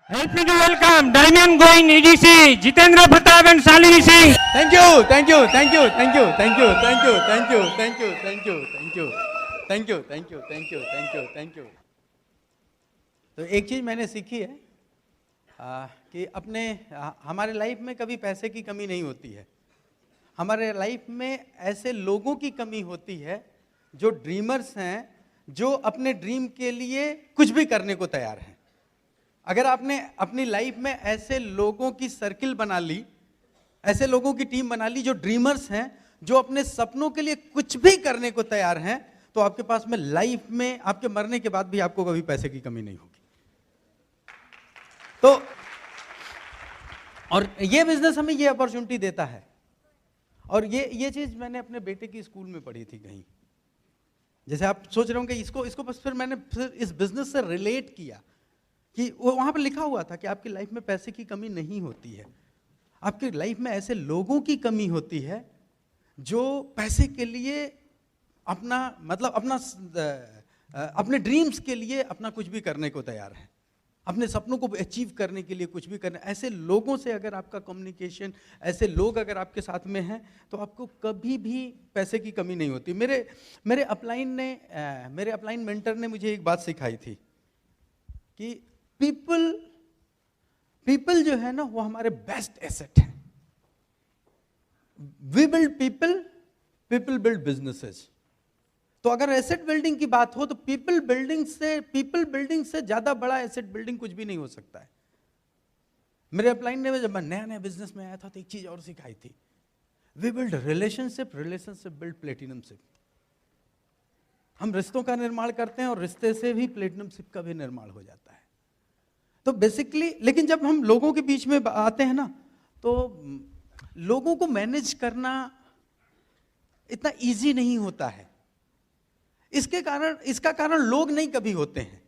Help me to welcome Diamond Going EDC, Jitendra Pratap and Shalini Singh. Thank you, thank you, thank you, thank you, thank you, thank you, thank you, thank you, thank you, thank you, thank you, thank you, thank you, thank you, thank you. तो एक चीज मैंने सीखी है कि हमारे life में कभी पैसे की कमी नहीं होती है. हमारे लाइफ में ऐसे लोगों की कमी होती है जो ड्रीमर्स हैं, जो अपने ड्रीम के लिए कुछ भी करने को तैयार हैं. अगर आपने अपनी लाइफ में ऐसे लोगों की सर्किल बना ली, ऐसे लोगों की टीम बना ली जो ड्रीमर्स हैं, जो अपने सपनों के लिए कुछ भी करने को तैयार हैं, तो आपके पास में लाइफ में आपके मरने के बाद भी आपको कभी पैसे की कमी नहीं होगी. तो और ये बिजनेस हमें ये अपॉर्चुनिटी देता है. और ये चीज मैंने अपने बेटे की स्कूल में पढ़ी थी कहीं. जैसे आप सोच रहे होंगे इसको बस फिर मैंने इस बिजनेस से रिलेट किया कि वहां पर लिखा हुआ था कि आपकी लाइफ में पैसे की कमी नहीं होती है, आपकी लाइफ में ऐसे लोगों की कमी होती है जो पैसे के लिए अपने ड्रीम्स के लिए अपना कुछ भी करने को तैयार है, अपने सपनों को अचीव करने के लिए कुछ भी करने. ऐसे लोगों से अगर आपका कम्युनिकेशन, ऐसे लोग अगर आपके साथ में हैं, तो आपको कभी भी पैसे की कमी नहीं होती. मेरे अपलाइन मेंटर ने मुझे एक बात सिखाई थी कि पीपल जो है ना, वो हमारे बेस्ट एसेट है. We build people build businesses. तो अगर एसेट बिल्डिंग की बात हो तो पीपल बिल्डिंग से ज्यादा बड़ा एसेट बिल्डिंग कुछ भी नहीं हो सकता है. मेरे अपलाइन ने जब मैं नया बिजनेस में आया था तो एक चीज और सिखाई थी. We build relationship build partnership. हम रिश्तों का निर्माण करते हैं और रिश्ते से भी प्लेटिनमशिप का भी निर्माण हो जाता है. तो बेसिकली, लेकिन जब हम लोगों के बीच में आते हैं ना, तो लोगों को मैनेज करना इतना इजी नहीं होता है. इसका कारण लोग नहीं कभी होते हैं.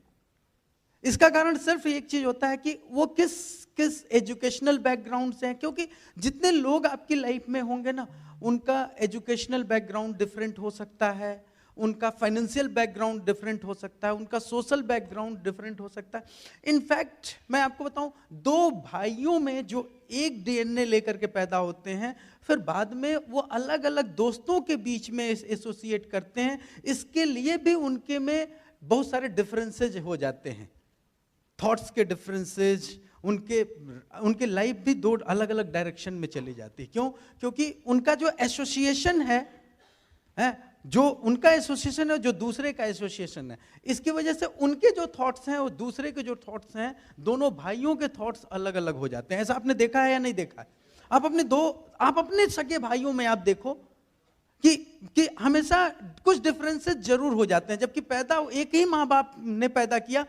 इसका कारण सिर्फ एक चीज होता है कि वो किस एजुकेशनल बैकग्राउंड से हैं. क्योंकि जितने लोग आपकी लाइफ में होंगे ना, उनका एजुकेशनल बैकग्राउंड डिफरेंट हो सकता है, उनका फाइनेंशियल बैकग्राउंड डिफरेंट हो सकता है, उनका सोशल बैकग्राउंड डिफरेंट हो सकता है. इनफैक्ट मैं आपको बताऊं, दो भाइयों में जो एक डीएनए लेकर के पैदा होते हैं, फिर बाद में वो अलग अलग दोस्तों के बीच में एसोसिएट करते हैं, इसके लिए भी उनके में बहुत सारे डिफरेंसेज हो जाते हैं. थॉट्स के डिफरेंसेज, उनके लाइफ भी दो अलग अलग डायरेक्शन में चली जाती है. क्यों? क्योंकि उनका जो एसोसिएशन है, जो उनका एसोसिएशन है, जो दूसरे का एसोसिएशन है, इसकी वजह से उनके जो थॉट्स हैं और दूसरे के जो थॉट्स हैं, दोनों भाइयों के थॉट्स अलग अलग हो जाते हैं. ऐसा आपने देखा है या नहीं देखा है? आप अपने सगे भाइयों में आप देखो कि हमेशा कुछ डिफरेंसेस जरूर हो जाते हैं. जबकि पैदा एक ही माँ बाप ने पैदा किया,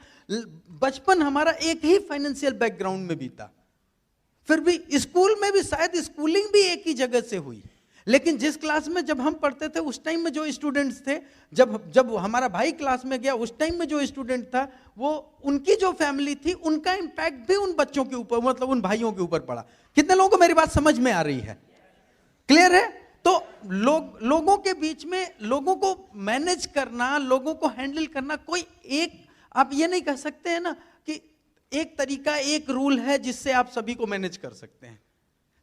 बचपन हमारा एक ही फाइनेंशियल बैकग्राउंड में बीता, फिर भी स्कूल में भी शायद स्कूलिंग भी एक ही जगह से हुई. लेकिन जिस क्लास में जब हम पढ़ते थे, उस टाइम में जो स्टूडेंट्स थे, जब हमारा भाई क्लास में गया, उस टाइम में जो स्टूडेंट था, वो उनकी जो फैमिली थी, उनका इंपैक्ट भी उन बच्चों के ऊपर, मतलब उन भाइयों के ऊपर पड़ा. कितने लोगों को मेरी बात समझ में आ रही है? क्लियर है? तो लोगों के बीच में लोगों को मैनेज करना, लोगों को हैंडल करना, कोई एक, आप ये नहीं कह सकते हैं ना कि एक तरीका, एक रूल है जिससे आप सभी को मैनेज कर सकते हैं.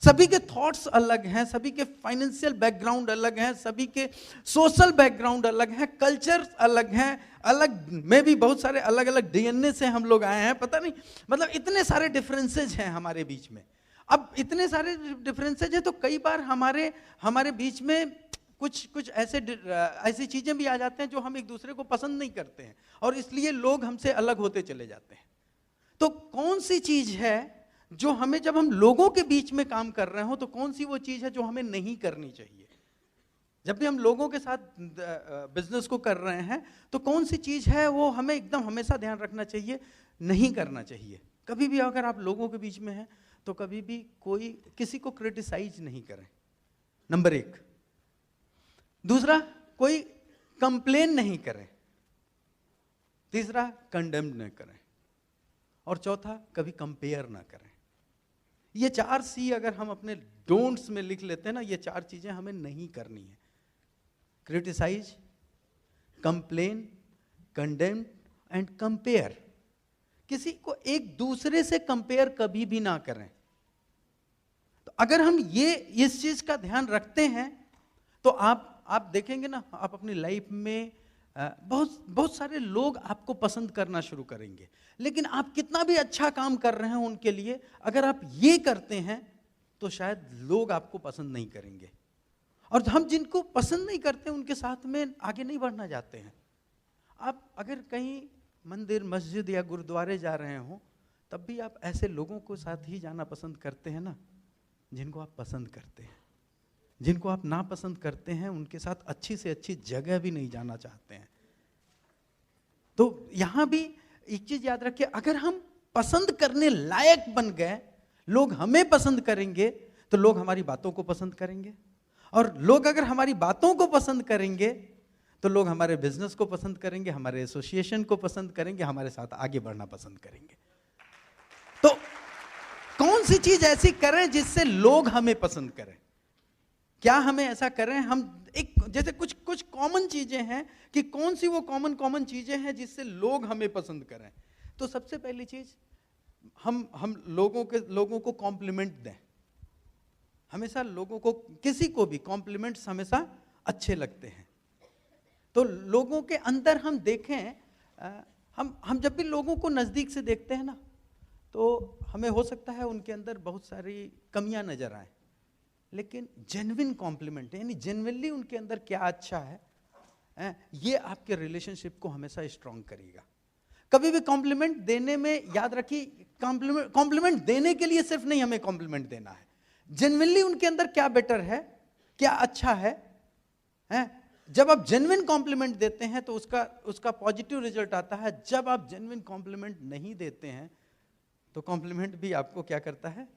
सभी के थॉट्स अलग हैं, सभी के फाइनेंशियल बैकग्राउंड अलग हैं, सभी के सोशल बैकग्राउंड अलग हैं, कल्चर अलग हैं, अलग में भी बहुत सारे अलग अलग डीएनए से हम लोग आए हैं. पता नहीं, मतलब इतने सारे डिफरेंसेज हैं हमारे बीच में. अब इतने सारे डिफरेंसेज हैं तो कई बार हमारे बीच में कुछ ऐसी चीजें भी आ जाते हैं जो हम एक दूसरे को पसंद नहीं करते हैं, और इसलिए लोग हमसे अलग होते चले जाते हैं. तो कौन सी चीज है जो हमें, जब हम लोगों के बीच में काम कर रहे हो, तो कौन सी वो चीज है जो हमें नहीं करनी चाहिए? जब भी हम लोगों के साथ बिजनेस को कर रहे हैं, तो कौन सी चीज है वो हमें एकदम हमेशा ध्यान रखना चाहिए, नहीं करना चाहिए. कभी भी अगर आप लोगों के बीच में हैं, तो कभी भी किसी को क्रिटिसाइज नहीं करें, नंबर 1. दूसरा, कोई कंप्लेन नहीं करें. तीसरा, कंडेम न करें. और चौथा, कभी कंपेयर ना करें. ये 4 सी अगर हम अपने डोंट्स में लिख लेते हैं ना, ये 4 चीजें हमें नहीं करनी है. Criticise, complain, condemn and compare. किसी को एक दूसरे से कंपेयर कभी भी ना करें। तो अगर हम ये इस चीज का ध्यान रखते हैं तो आप देखेंगे ना, आप अपनी लाइफ में बहुत बहुत सारे लोग आपको पसंद करना शुरू करेंगे। लेकिन आप कितना भी अच्छा काम कर रहे हैं उनके लिए, अगर आप ये करते हैं तो शायद लोग आपको पसंद नहीं करेंगे। और हम जिनको पसंद नहीं करते उनके साथ में आगे नहीं बढ़ना चाहते हैं। आप अगर कहीं मंदिर, मस्जिद या गुरुद्वारे जा रहे हो, तब भी आप ऐसे लोगों को साथ ही जाना पसंद करते हैं ना, जिनको आप पसंद करते हैं। जिनको आप ना पसंद करते हैं उनके साथ अच्छी से अच्छी जगह भी नहीं जाना चाहते हैं। तो यहां भी एक चीज याद रखिए, अगर हम पसंद करने लायक बन गए, लोग हमें पसंद करेंगे, तो लोग हमारी बातों को पसंद करेंगे। और लोग अगर हमारी बातों को पसंद करेंगे तो लोग हमारे बिजनेस को पसंद करेंगे, हमारे एसोसिएशन को पसंद करेंगे, हमारे साथ आगे बढ़ना पसंद करेंगे। तो कौन सी चीज ऐसी करें जिससे लोग हमें पसंद करें? क्या हमें ऐसा करें? हम एक जैसे कुछ कॉमन चीजें हैं कि कौन सी वो कॉमन चीजें हैं जिससे लोग हमें पसंद करें। तो सबसे पहली चीज, हम लोगों को कॉम्प्लीमेंट दें। हमेशा लोगों को, किसी को भी कॉम्प्लीमेंट्स हमेशा अच्छे लगते हैं। तो लोगों के अंदर हम देखें, हम जब भी लोगों को नजदीक से देखते हैं ना, तो हमें हो सकता है उनके अंदर बहुत सारी कमियां नजर आए, लेकिन जेन्युइन कॉम्प्लीमेंट यानी जेन्युइनली उनके अंदर क्या अच्छा है, ये आपके रिलेशनशिप को हमेशा स्ट्रांग करेगा। कभी भी कॉम्प्लीमेंट देने में याद रखिए, कॉम्प्लीमेंट देने के लिए सिर्फ नहीं हमें कॉम्प्लीमेंट देना है, जेन्युइनली उनके अंदर क्या बेटर है, क्या अच्छा है। जब आप जेन्युइन कॉम्प्लीमेंट देते हैं तो उसका पॉजिटिव रिजल्ट आता है। जब आप जेन्युइन कॉम्प्लीमेंट नहीं देते हैं तो कॉम्प्लीमेंट भी आपको क्या करता है,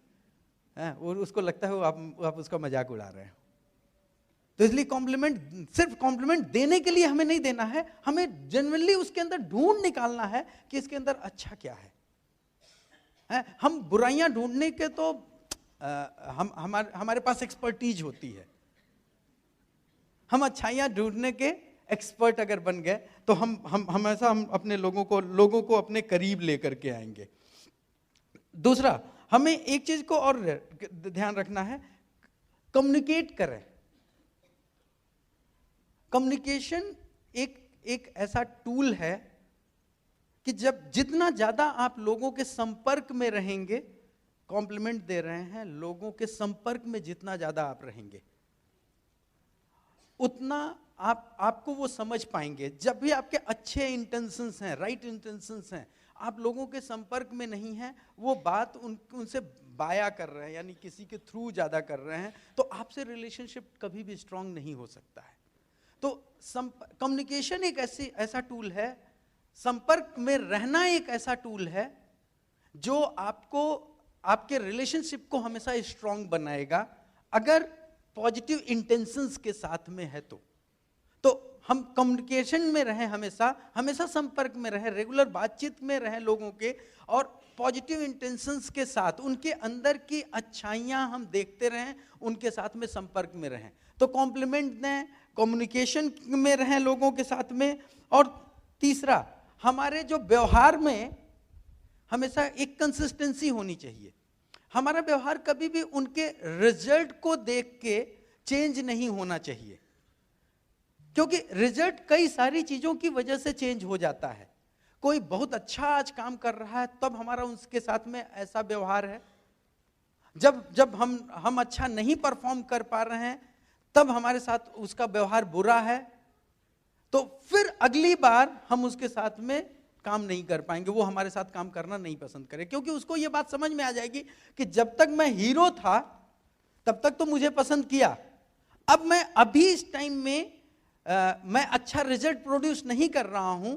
और उसको लगता है आप उसका मजाक उड़ा रहे हैं। तो इसलिए सिर्फ कॉम्प्लीमेंट देने के लिए हमें नहीं देना है, हमें जेन्युइनली उसके अंदर ढूंढ निकालना है कि इसके अंदर अच्छा क्या है। हम बुराइयां ढूंढने के तो हमारे पास एक्सपर्टीज होती है। हम अच्छाइयां ढूंढने के एक्सपर्ट अगर बन गए तो हम हमेशा अपने लोगों को अपने करीब लेकर के आएंगे। दूसरा, हमें एक चीज को और ध्यान रखना है, कम्युनिकेट करें। कम्युनिकेशन एक ऐसा टूल है कि जितना ज्यादा आप लोगों के संपर्क में रहेंगे, कॉम्प्लीमेंट दे रहे हैं, लोगों के संपर्क में जितना ज्यादा आप रहेंगे उतना आपको वो समझ पाएंगे। जब भी आपके अच्छे इंटेंशंस हैं, राइट इंटेंशंस हैं, आप लोगों के संपर्क में नहीं हैं, वो बात उनसे बाया कर रहे हैं, यानी किसी के थ्रू ज्यादा कर रहे हैं, तो आपसे रिलेशनशिप कभी भी स्ट्रांग नहीं हो सकता है। तो कम्युनिकेशन एक ऐसा टूल है, संपर्क में रहना एक ऐसा टूल है जो आपको आपके रिलेशनशिप को हमेशा स्ट्रांग बनाएगा, अगर पॉजिटिव इंटेंशंस के साथ में है तो हम कम्युनिकेशन में रहें, हमेशा संपर्क में रहें, रेगुलर बातचीत में रहें लोगों के, और पॉजिटिव इंटेंशंस के साथ उनके अंदर की अच्छाइयां हम देखते रहें, उनके साथ में संपर्क में रहें। तो कॉम्प्लीमेंट दें, कम्युनिकेशन में रहें लोगों के साथ में। और तीसरा, हमारे जो व्यवहार में हमेशा एक कंसिस्टेंसी होनी चाहिए। हमारा व्यवहार कभी भी उनके रिजल्ट को देख के चेंज नहीं होना चाहिए, क्योंकि रिजल्ट कई सारी चीजों की वजह से चेंज हो जाता है। कोई बहुत अच्छा आज काम कर रहा है, तब हमारा उसके साथ में ऐसा व्यवहार है। जब हम अच्छा नहीं परफॉर्म कर पा रहे हैं, तब हमारे साथ उसका व्यवहार बुरा है, तो फिर अगली बार हम उसके साथ में काम नहीं कर पाएंगे, वो हमारे साथ काम करना नहीं पसंद करे, क्योंकि उसको ये बात समझ में आ जाएगी कि जब तक मैं हीरो था तब तक तो मुझे पसंद किया, अब मैं अभी इस टाइम में मैं अच्छा रिजल्ट प्रोड्यूस नहीं कर रहा हूं,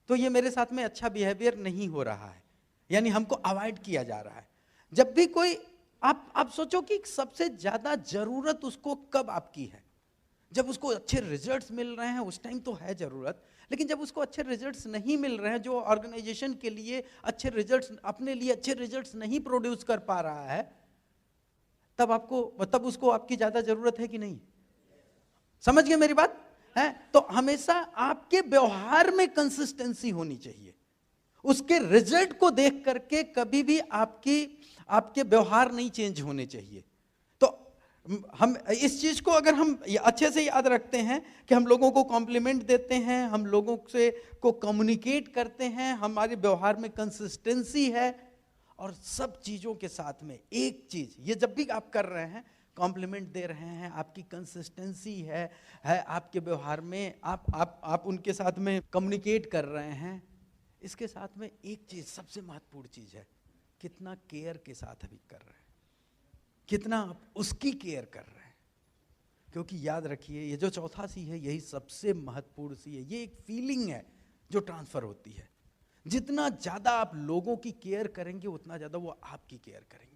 तो ये मेरे साथ में अच्छा बिहेवियर नहीं हो रहा है, यानी हमको अवॉइड किया जा रहा है। जब भी कोई आप सोचो कि सबसे ज्यादा जरूरत उसको कब आपकी है, जब उसको अच्छे रिजल्ट्स मिल रहे हैं उस टाइम तो है जरूरत, लेकिन जब उसको अच्छे रिजल्ट्स नहीं मिल रहे हैं, जो ऑर्गेनाइजेशन के लिए अच्छे रिजल्ट्स, अपने लिए अच्छे रिजल्ट्स नहीं प्रोड्यूस कर पा रहा है, तब उसको आपकी ज्यादा जरूरत है कि नहीं? समझ गए मेरी बात है? तो हमेशा आपके व्यवहार में कंसिस्टेंसी होनी चाहिए, उसके रिजल्ट को देख करके कभी भी आपके व्यवहार नहीं चेंज होने चाहिए। तो हम इस चीज को अगर हम अच्छे से याद रखते हैं कि हम लोगों को कॉम्प्लीमेंट देते हैं, हम लोगों से को कम्युनिकेट करते हैं, हमारे व्यवहार में कंसिस्टेंसी है, और सब चीजों के साथ में एक चीज, ये जब भी आप कर रहे हैं, कॉम्प्लीमेंट दे रहे हैं, आपकी कंसिस्टेंसी है आपके व्यवहार में, आप उनके साथ में कम्युनिकेट कर रहे हैं, इसके साथ में एक चीज सबसे महत्वपूर्ण चीज है, कितना केयर के साथ अभी कर रहे हैं, कितना आप उसकी केयर कर रहे हैं। क्योंकि याद रखिए, ये जो चौथा सी है यही सबसे महत्वपूर्ण सी है। ये एक फीलिंग है जो ट्रांसफर होती है। जितना ज्यादा आप लोगों की केयर करेंगे उतना ज्यादा वो आपकी केयर करेंगे।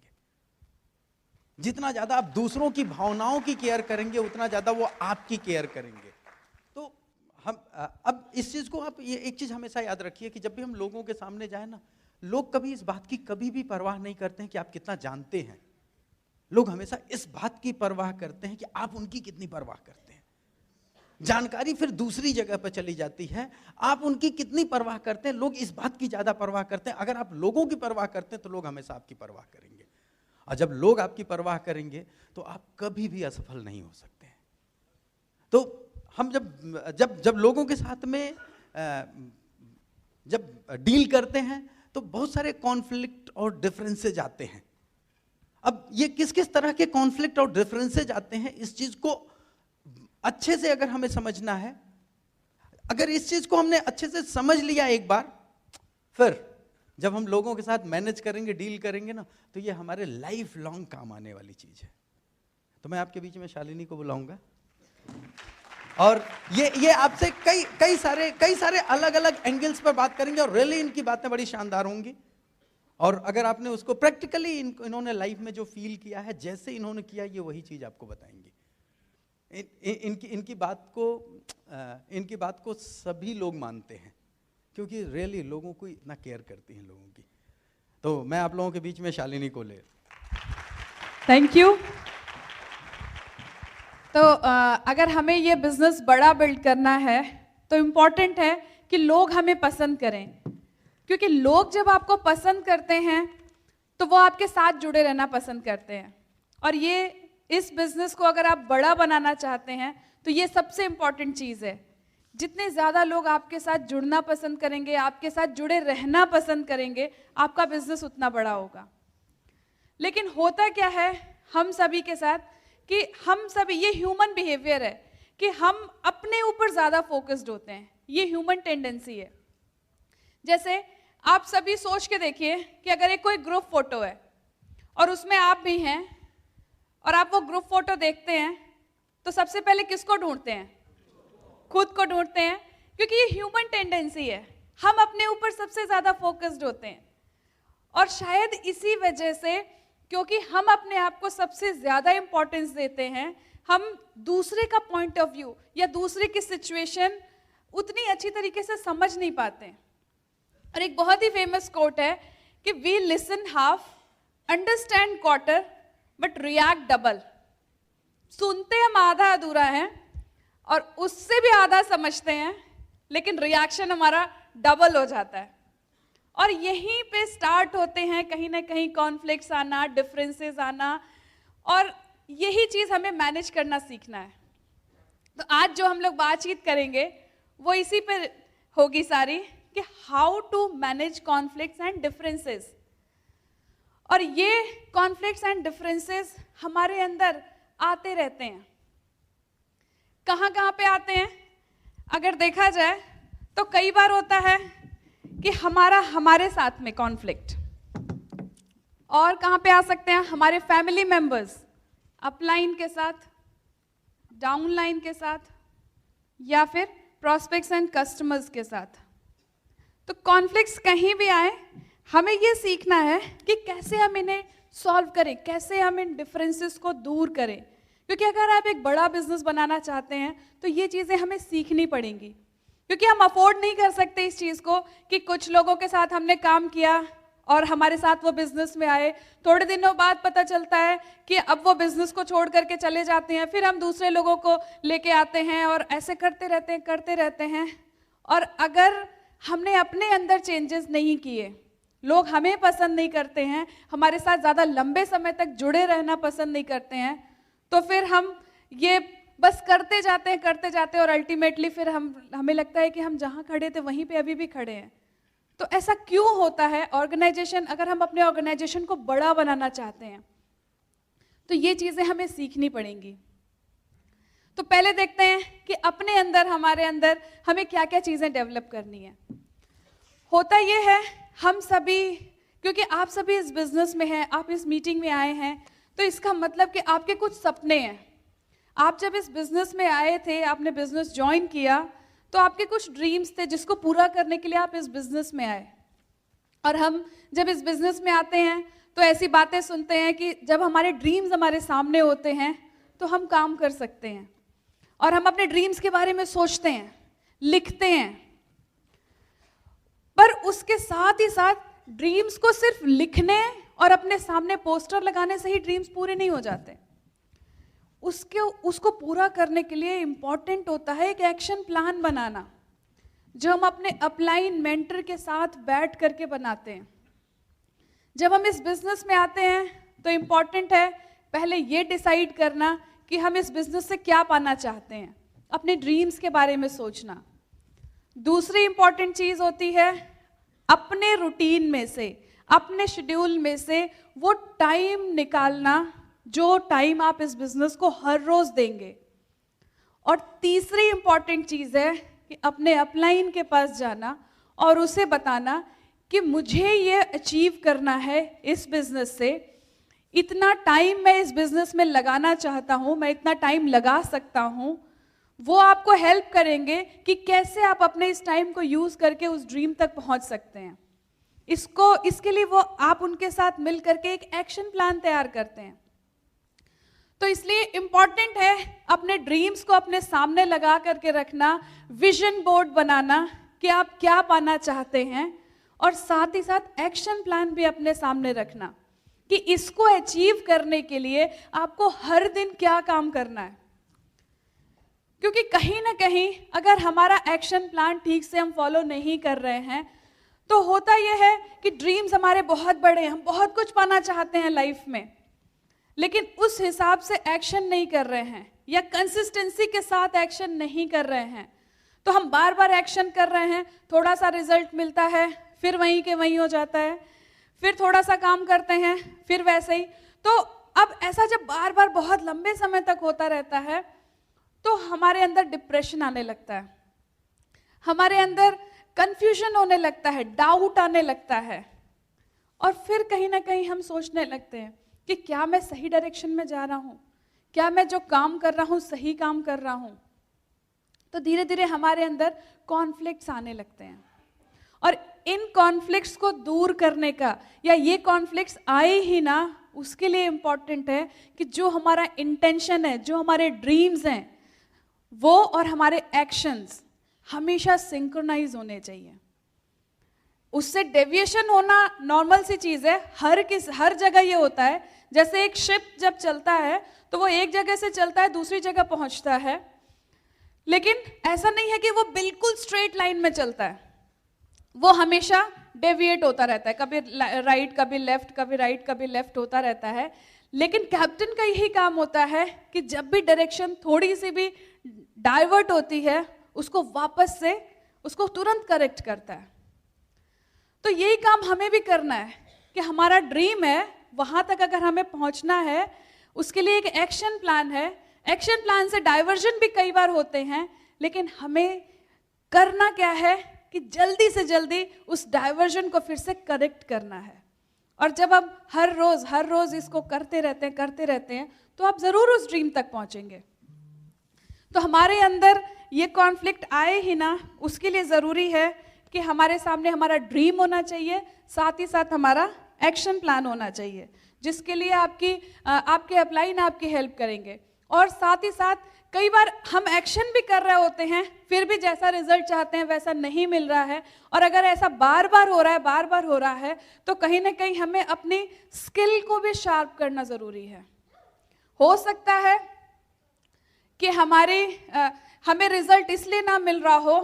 जितना ज्यादा आप दूसरों की भावनाओं की केयर करेंगे उतना ज्यादा वो आपकी केयर करेंगे। तो हम अब इस चीज को आप ये एक चीज हमेशा याद रखिए कि जब भी हम लोगों के सामने जाए ना, लोग कभी इस बात की कभी भी परवाह नहीं करते हैं कि आप कितना जानते हैं। लोग हमेशा इस बात की परवाह करते हैं कि आप उनकी कितनी परवाह करते हैं। जानकारी फिर दूसरी जगह पर चली जाती है, आप उनकी कितनी परवाह करते हैं, लोग इस बात की ज्यादा परवाह करते हैं। अगर आप लोगों की परवाह करते हैं तो लोग हमेशा आपकी परवाह करेंगे, और जब लोग आपकी परवाह करेंगे तो आप कभी भी असफल नहीं हो सकते हैं। तो हम जब लोगों के साथ में जब डील करते हैं तो बहुत सारे कॉन्फ्लिक्ट और डिफरेंसेज आते हैं। अब ये किस किस तरह के कॉन्फ्लिक्ट और डिफरेंसेज आते हैं, इस चीज को अच्छे से अगर हमें समझना है, अगर इस चीज को हमने अच्छे से समझ लिया एक बार, फिर जब हम लोगों के साथ मैनेज करेंगे, डील करेंगे ना, तो ये हमारे लाइफ लॉन्ग काम आने वाली चीज है। तो मैं आपके बीच में शालिनी को बुलाऊंगा, और ये आपसे कई सारे अलग अलग एंगल्स पर बात करेंगे, और रियली इनकी बातें बड़ी शानदार होंगी। और अगर आपने उसको प्रैक्टिकली इन्होंने लाइफ में जो फील किया है, जैसे इन्होंने किया, ये वही चीज आपको बताएंगे। इनकी बात को सभी लोग मानते हैं, क्योंकि रियली लोगों को इतना केयर करती हैं लोगों की। तो मैं आप लोगों के बीच में शालिनी को ले। Thank you. तो अगर हमें ये बिजनेस बड़ा बिल्ड करना है तो इम्पॉर्टेंट है कि लोग हमें पसंद करें, क्योंकि लोग जब आपको पसंद करते हैं तो वो आपके साथ जुड़े रहना पसंद करते हैं। और ये इस बिजनेस को अगर आप बड़ा बनाना चाहते हैं तो ये सबसे इम्पॉर्टेंट चीज़ है। जितने ज़्यादा लोग आपके साथ जुड़ना पसंद करेंगे, आपके साथ जुड़े रहना पसंद करेंगे, आपका बिजनेस उतना बड़ा होगा। लेकिन होता क्या है हम सभी के साथ कि हम सभी, ये ह्यूमन बिहेवियर है कि हम अपने ऊपर ज़्यादा फोकस्ड होते हैं। ये ह्यूमन टेंडेंसी है। जैसे आप सभी सोच के देखिए कि अगर एक कोई ग्रुप फोटो है और उसमें आप भी हैं, और आप वो ग्रुप फोटो देखते हैं तो सबसे पहले किसको ढूंढते हैं? खुद को ढूंढते हैं, क्योंकि ये ह्यूमन टेंडेंसी है। हम अपने ऊपर सबसे ज़्यादा फोकस्ड होते हैं, और शायद इसी वजह से, क्योंकि हम अपने आप को सबसे ज़्यादा इंपॉर्टेंस देते हैं, हम दूसरे का पॉइंट ऑफ व्यू या दूसरे की सिचुएशन उतनी अच्छी तरीके से समझ नहीं पाते। और एक बहुत ही फेमस कोट है कि we listen half, understand quarter, but react double. सुनते हम आधा अधूरा है और उससे भी आधा समझते हैं, लेकिन रिएक्शन हमारा डबल हो जाता है। और यहीं पे स्टार्ट होते हैं कहीं ना कहीं कॉन्फ्लिक्ट्स आना, डिफरेंसेस आना, और यही चीज़ हमें मैनेज करना सीखना है। तो आज जो हम लोग बातचीत करेंगे वो इसी पे होगी सारी, कि how to manage conflicts and differences. और ये कॉन्फ्लिक्ट्स एंड डिफरेंसेस हमारे अंदर आते रहते हैं। कहाँ कहाँ पे आते हैं? अगर देखा जाए तो कई बार होता है कि हमारे साथ में कॉन्फ्लिक्ट, और कहाँ पे आ सकते हैं? हमारे फैमिली मेंबर्स, अपलाइन के साथ, डाउनलाइन के साथ, या फिर प्रॉस्पेक्ट्स एंड कस्टमर्स के साथ। तो कॉन्फ्लिक्ट्स कहीं भी आए, हमें ये सीखना है कि कैसे हम इन्हें सॉल्व करें, कैसे हम इन डिफरेंसेस को दूर करें। क्योंकि अगर आप एक बड़ा बिजनेस बनाना चाहते हैं तो ये चीज़ें हमें सीखनी पड़ेंगी, क्योंकि हम अफोर्ड नहीं कर सकते इस चीज़ को कि कुछ लोगों के साथ हमने काम किया और हमारे साथ वो बिजनेस में आए, थोड़े दिनों बाद पता चलता है कि अब वो बिजनेस को छोड़ करके चले जाते हैं, फिर हम दूसरे लोगों को लेके आते हैं, और ऐसे करते रहते हैं। और अगर हमने अपने अंदर चेंजेस नहीं किए, लोग हमें पसंद नहीं करते हैं, हमारे साथ ज़्यादा लंबे समय तक जुड़े रहना पसंद नहीं करते हैं, तो फिर हम ये बस करते जाते हैं और अल्टीमेटली फिर हमें लगता है कि हम जहाँ खड़े थे वहीं पे अभी भी खड़े हैं। तो ऐसा क्यों होता है? ऑर्गेनाइजेशन, अगर हम अपने ऑर्गेनाइजेशन को बड़ा बनाना चाहते हैं तो ये चीज़ें हमें सीखनी पड़ेंगी। तो पहले देखते हैं कि अपने अंदर, हमारे अंदर हमें क्या क्या चीज़ें डेवलप करनी है। होता ये है, हम सभी, क्योंकि आप सभी इस बिजनेस में हैं, आप इस मीटिंग में आए हैं, तो इसका मतलब कि आपके कुछ सपने हैं। आप जब इस बिजनेस में आए थे, आपने बिजनेस ज्वाइन किया, तो आपके कुछ ड्रीम्स थे जिसको पूरा करने के लिए आप इस बिजनेस में आए। और हम जब इस बिजनेस में आते हैं तो ऐसी बातें सुनते हैं कि जब हमारे ड्रीम्स हमारे सामने होते हैं तो हम काम कर सकते हैं, और हम अपने ड्रीम्स के बारे में सोचते हैं, लिखते हैं। पर उसके साथ ही साथ ड्रीम्स को सिर्फ लिखने और अपने सामने पोस्टर लगाने से ही ड्रीम्स पूरे नहीं हो जाते। उसको पूरा करने के लिए इम्पॉर्टेंट होता है एक एक्शन प्लान बनाना, जो हम अपने अपलाइन मेंटर के साथ बैठ करके बनाते हैं। जब हम इस बिजनेस में आते हैं तो इम्पॉर्टेंट है पहले ये डिसाइड करना कि हम इस बिजनेस से क्या पाना चाहते हैं, अपने ड्रीम्स के बारे में सोचना। दूसरी इम्पॉर्टेंट चीज़ होती है अपने रूटीन में से, अपने शेड्यूल में से वो टाइम निकालना जो टाइम आप इस बिजनेस को हर रोज देंगे। और तीसरी इंपॉर्टेंट चीज है कि अपने अपलाइन के पास जाना और उसे बताना कि मुझे ये अचीव करना है इस बिजनेस से, इतना टाइम मैं इस बिजनेस में लगाना चाहता हूँ, मैं इतना टाइम लगा सकता हूँ। वो आपको हेल्प करेंगे कि कैसे आप अपने इस टाइम को यूज करके उस ड्रीम तक पहुंच सकते हैं। इसके लिए वो आप उनके साथ मिल करके एक एक्शन प्लान तैयार करते हैं। तो इसलिए इम्पॉर्टेंट है अपने ड्रीम्स को अपने सामने लगा करके रखना, विजन बोर्ड बनाना कि आप क्या पाना चाहते हैं, और साथ ही साथ एक्शन प्लान भी अपने सामने रखना कि इसको अचीव करने के लिए आपको हर दिन क्या काम करना है। क्योंकि कहीं ना कहीं अगर हमारा एक्शन प्लान ठीक से हम फॉलो नहीं कर रहे हैं तो होता यह है कि ड्रीम्स हमारे बहुत बड़े हैं, हम बहुत कुछ पाना चाहते हैं लाइफ में, लेकिन उस हिसाब से एक्शन नहीं कर रहे हैं या कंसिस्टेंसी के साथ एक्शन नहीं कर रहे हैं। तो हम बार बार एक्शन कर रहे हैं, थोड़ा सा रिजल्ट मिलता है, फिर वहीं के वहीं हो जाता है, फिर थोड़ा सा काम करते हैं, फिर वैसे ही। तो अब ऐसा जब बार बार बहुत लंबे समय तक होता रहता है तो हमारे अंदर डिप्रेशन आने लगता है, हमारे अंदर कंफ्यूजन होने लगता है, डाउट आने लगता है, और फिर कहीं ना कहीं हम सोचने लगते हैं कि क्या मैं सही डायरेक्शन में जा रहा हूँ, क्या मैं जो काम कर रहा हूँ सही काम कर रहा हूँ। तो धीरे धीरे हमारे अंदर कॉन्फ्लिक्ट्स आने लगते हैं, और इन कॉन्फ्लिक्ट्स को दूर करने का, या ये कॉन्फ्लिक्ट्स आए ही ना, उसके लिए इम्पॉर्टेंट है कि जो हमारा इंटेंशन है, जो हमारे ड्रीम्स हैं, वो और हमारे एक्शंस हमेशा सिंक्रोनाइज होने चाहिए। उससे डेविएशन होना नॉर्मल सी चीज है, हर जगह ये होता है। जैसे एक शिप जब चलता है तो वो एक जगह से चलता है दूसरी जगह पहुंचता है, लेकिन ऐसा नहीं है कि वो बिल्कुल स्ट्रेट लाइन में चलता है, वो हमेशा डेविएट होता रहता है, कभी राइट कभी लेफ्ट, कभी राइट कभी लेफ्ट होता रहता है। लेकिन कैप्टन का यही काम होता है कि जब भी डायरेक्शन थोड़ी सी भी डाइवर्ट होती है उसको वापस से उसको तुरंत करेक्ट करता है। तो यही काम हमें भी करना है कि हमारा ड्रीम है, वहां तक अगर हमें पहुंचना है, उसके लिए एक एक्शन प्लान है। एक्शन प्लान से डाइवर्जन भी कई बार होते हैं, लेकिन हमें करना क्या है कि जल्दी से जल्दी उस डाइवर्जन को फिर से करेक्ट करना है। और जब हम हर रोज इसको करते रहते हैं तो आप जरूर उस ड्रीम तक पहुंचेंगे। तो हमारे अंदर ये कॉन्फ्लिक्ट आए ही ना, उसके लिए जरूरी है कि हमारे सामने हमारा ड्रीम होना चाहिए, साथ ही साथ हमारा एक्शन प्लान होना चाहिए, जिसके लिए आपके अपलाइन आपकी हेल्प करेंगे। और साथ ही साथ कई बार हम एक्शन भी कर रहे होते हैं, फिर भी जैसा रिजल्ट चाहते हैं वैसा नहीं मिल रहा है, और अगर ऐसा बार बार हो रहा है तो कहीं ना कहीं हमें अपनी स्किल को भी शार्प करना जरूरी है। हो सकता है कि हमें रिजल्ट इसलिए ना मिल रहा हो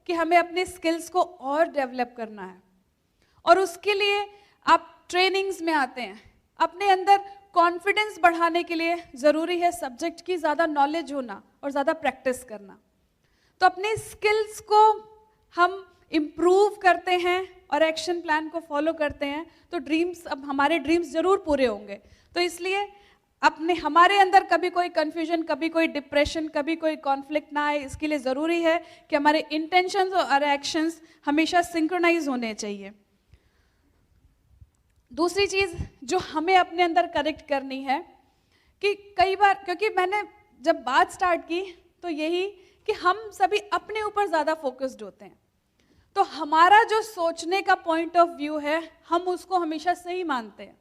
कि हमें अपने स्किल्स को और डेवलप करना है, और उसके लिए आप ट्रेनिंग्स में आते हैं। अपने अंदर कॉन्फिडेंस बढ़ाने के लिए ज़रूरी है सब्जेक्ट की ज़्यादा नॉलेज होना और ज़्यादा प्रैक्टिस करना। तो अपने स्किल्स को हम इम्प्रूव करते हैं और एक्शन प्लान को फॉलो करते हैं, तो ड्रीम्स, अब हमारे ड्रीम्स ज़रूर पूरे होंगे। तो इसलिए हमारे अंदर कभी कोई कन्फ्यूजन, कभी कोई डिप्रेशन, कभी कोई कॉन्फ्लिक्ट ना आए, इसके लिए ज़रूरी है कि हमारे इंटेंशंस और एक्शंस हमेशा सिंक्रोनाइज होने चाहिए। दूसरी चीज़ जो हमें अपने अंदर करेक्ट करनी है कि कई बार, क्योंकि मैंने जब बात स्टार्ट की तो यही कि हम सभी अपने ऊपर ज़्यादा फोकस्ड होते हैं, तो हमारा जो सोचने का पॉइंट ऑफ व्यू है हम उसको हमेशा सही मानते हैं,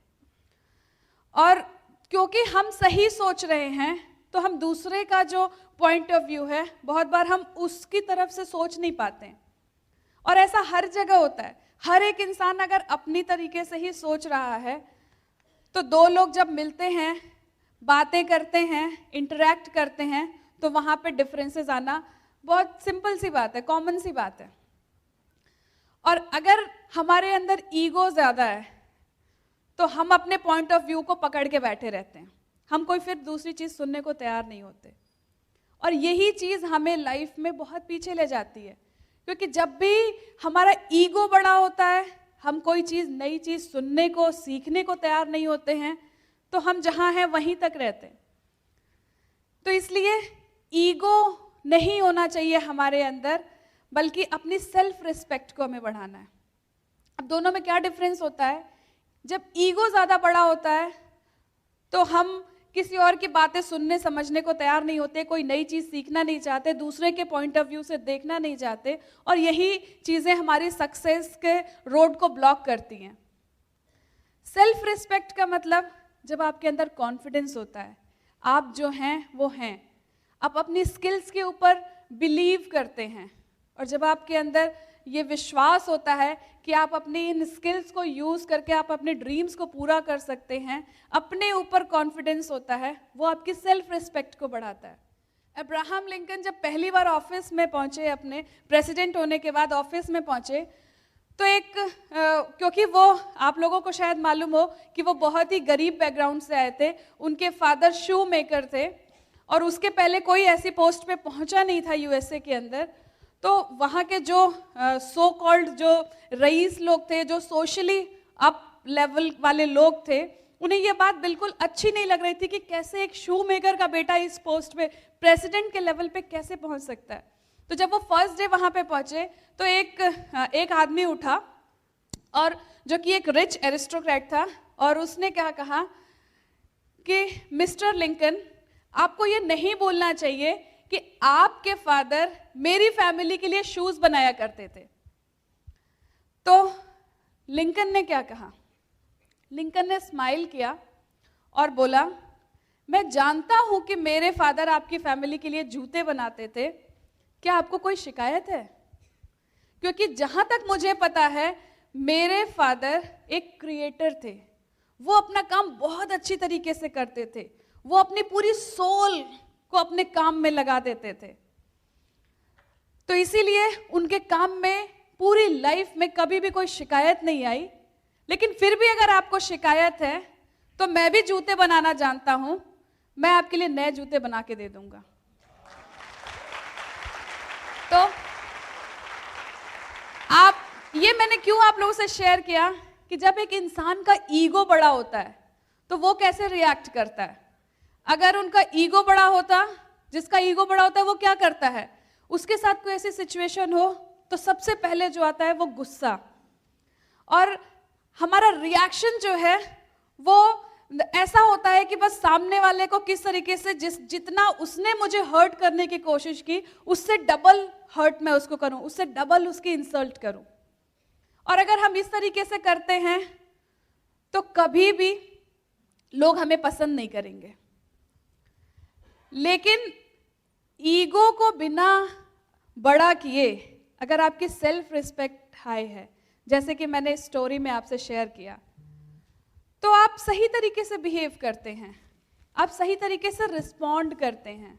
और क्योंकि हम सही सोच रहे हैं तो हम दूसरे का जो पॉइंट ऑफ व्यू है बहुत बार हम उसकी तरफ से सोच नहीं पाते हैं। और ऐसा हर जगह होता है, हर एक इंसान अगर अपनी तरीके से ही सोच रहा है तो दो लोग जब मिलते हैं, बातें करते हैं, इंटरेक्ट करते हैं, तो वहाँ पे डिफरेंसेस आना बहुत सिंपल सी बात है, कॉमन सी बात है। और अगर हमारे अंदर ईगो ज़्यादा है तो हम अपने पॉइंट ऑफ व्यू को पकड़ के बैठे रहते हैं, हम कोई फिर दूसरी चीज़ सुनने को तैयार नहीं होते, और यही चीज़ हमें लाइफ में बहुत पीछे ले जाती है। क्योंकि जब भी हमारा ईगो बड़ा होता है, हम कोई चीज़, नई चीज़ सुनने को, सीखने को तैयार नहीं होते हैं, तो हम जहाँ हैं वहीं तक रहते हैं। तो इसलिए ईगो नहीं होना चाहिए हमारे अंदर, बल्कि अपनी सेल्फ रिस्पेक्ट को हमें बढ़ाना है। अब दोनों में क्या डिफरेंस होता है? जब ईगो ज़्यादा बड़ा होता है तो हम किसी और की बातें सुनने समझने को तैयार नहीं होते, कोई नई चीज़ सीखना नहीं चाहते, दूसरे के पॉइंट ऑफ व्यू से देखना नहीं चाहते, और यही चीज़ें हमारी सक्सेस के रोड को ब्लॉक करती हैं। सेल्फ रिस्पेक्ट का मतलब जब आपके अंदर कॉन्फिडेंस होता है, आप जो हैं वो हैं, आप अपनी स्किल्स के ऊपर बिलीव करते हैं, और जब आपके अंदर ये विश्वास होता है कि आप अपनी इन स्किल्स को यूज़ करके आप अपने ड्रीम्स को पूरा कर सकते हैं, अपने ऊपर कॉन्फिडेंस होता है, वो आपकी सेल्फ रिस्पेक्ट को बढ़ाता है। अब्राहम लिंकन जब पहली बार ऑफिस में पहुंचे, अपने प्रेसिडेंट होने के बाद ऑफिस में पहुंचे, तो क्योंकि वो, आप लोगों को शायद मालूम हो कि वो बहुत ही गरीब बैकग्राउंड से आए थे, उनके फादर शू मेकर थे, और उसके पहले कोई ऐसी पोस्ट पे पहुंचा नहीं था यूएसए के अंदर। तो वहाँ के जो सो कॉल्ड जो रईस लोग थे, जो सोशली अप लेवल वाले लोग थे, उन्हें ये बात बिल्कुल अच्छी नहीं लग रही थी कि कैसे एक शू मेकर का बेटा इस पोस्ट पे, प्रेसिडेंट के लेवल पे कैसे पहुंच सकता है। तो जब वो फर्स्ट डे वहाँ पे पहुँचे तो एक आदमी उठा, और जो कि एक रिच एरिस्टोक्रेट था, और उसने क्या कहा कि मिस्टर लिंकन, आपको ये नहीं बोलना चाहिए कि आपके फादर मेरी फैमिली के लिए शूज बनाया करते थे। तो लिंकन ने क्या कहा? लिंकन ने स्माइल किया और बोला, मैं जानता हूं कि मेरे फादर आपकी फैमिली के लिए जूते बनाते थे, क्या आपको कोई शिकायत है? क्योंकि जहां तक मुझे पता है, मेरे फादर एक क्रिएटर थे, वो अपना काम बहुत अच्छी तरीके से करते थे, वो अपनी पूरी सोल को अपने काम में लगा देते थे। तो इसीलिए उनके काम में पूरी लाइफ में कभी भी कोई शिकायत नहीं आई। लेकिन फिर भी अगर आपको शिकायत है तो मैं भी जूते बनाना जानता हूं, मैं आपके लिए नए जूते बना के दे दूंगा। तो ये मैंने क्यों आप लोगों से शेयर किया कि जब एक इंसान का ईगो बड़ा होता है तो वो कैसे रिएक्ट करता है। अगर उनका ईगो बड़ा होता, जिसका ईगो बड़ा होता है, वो क्या करता है, उसके साथ कोई ऐसी सिचुएशन हो तो सबसे पहले जो आता है वो गुस्सा, और हमारा रिएक्शन जो है वो ऐसा होता है कि बस सामने वाले को किस तरीके से, जितना उसने मुझे हर्ट करने की कोशिश की, उससे डबल हर्ट मैं उसको करूं, उससे डबल उसकी इंसल्ट करूं। और अगर हम इस तरीके से करते हैं तो कभी भी लोग हमें पसंद नहीं करेंगे। लेकिन ईगो को बिना बड़ा किए, अगर आपकी सेल्फ रिस्पेक्ट हाई है, जैसे कि मैंने स्टोरी में आपसे शेयर किया, तो आप सही तरीके से बिहेव करते हैं, आप सही तरीके से रिस्पॉन्ड करते हैं,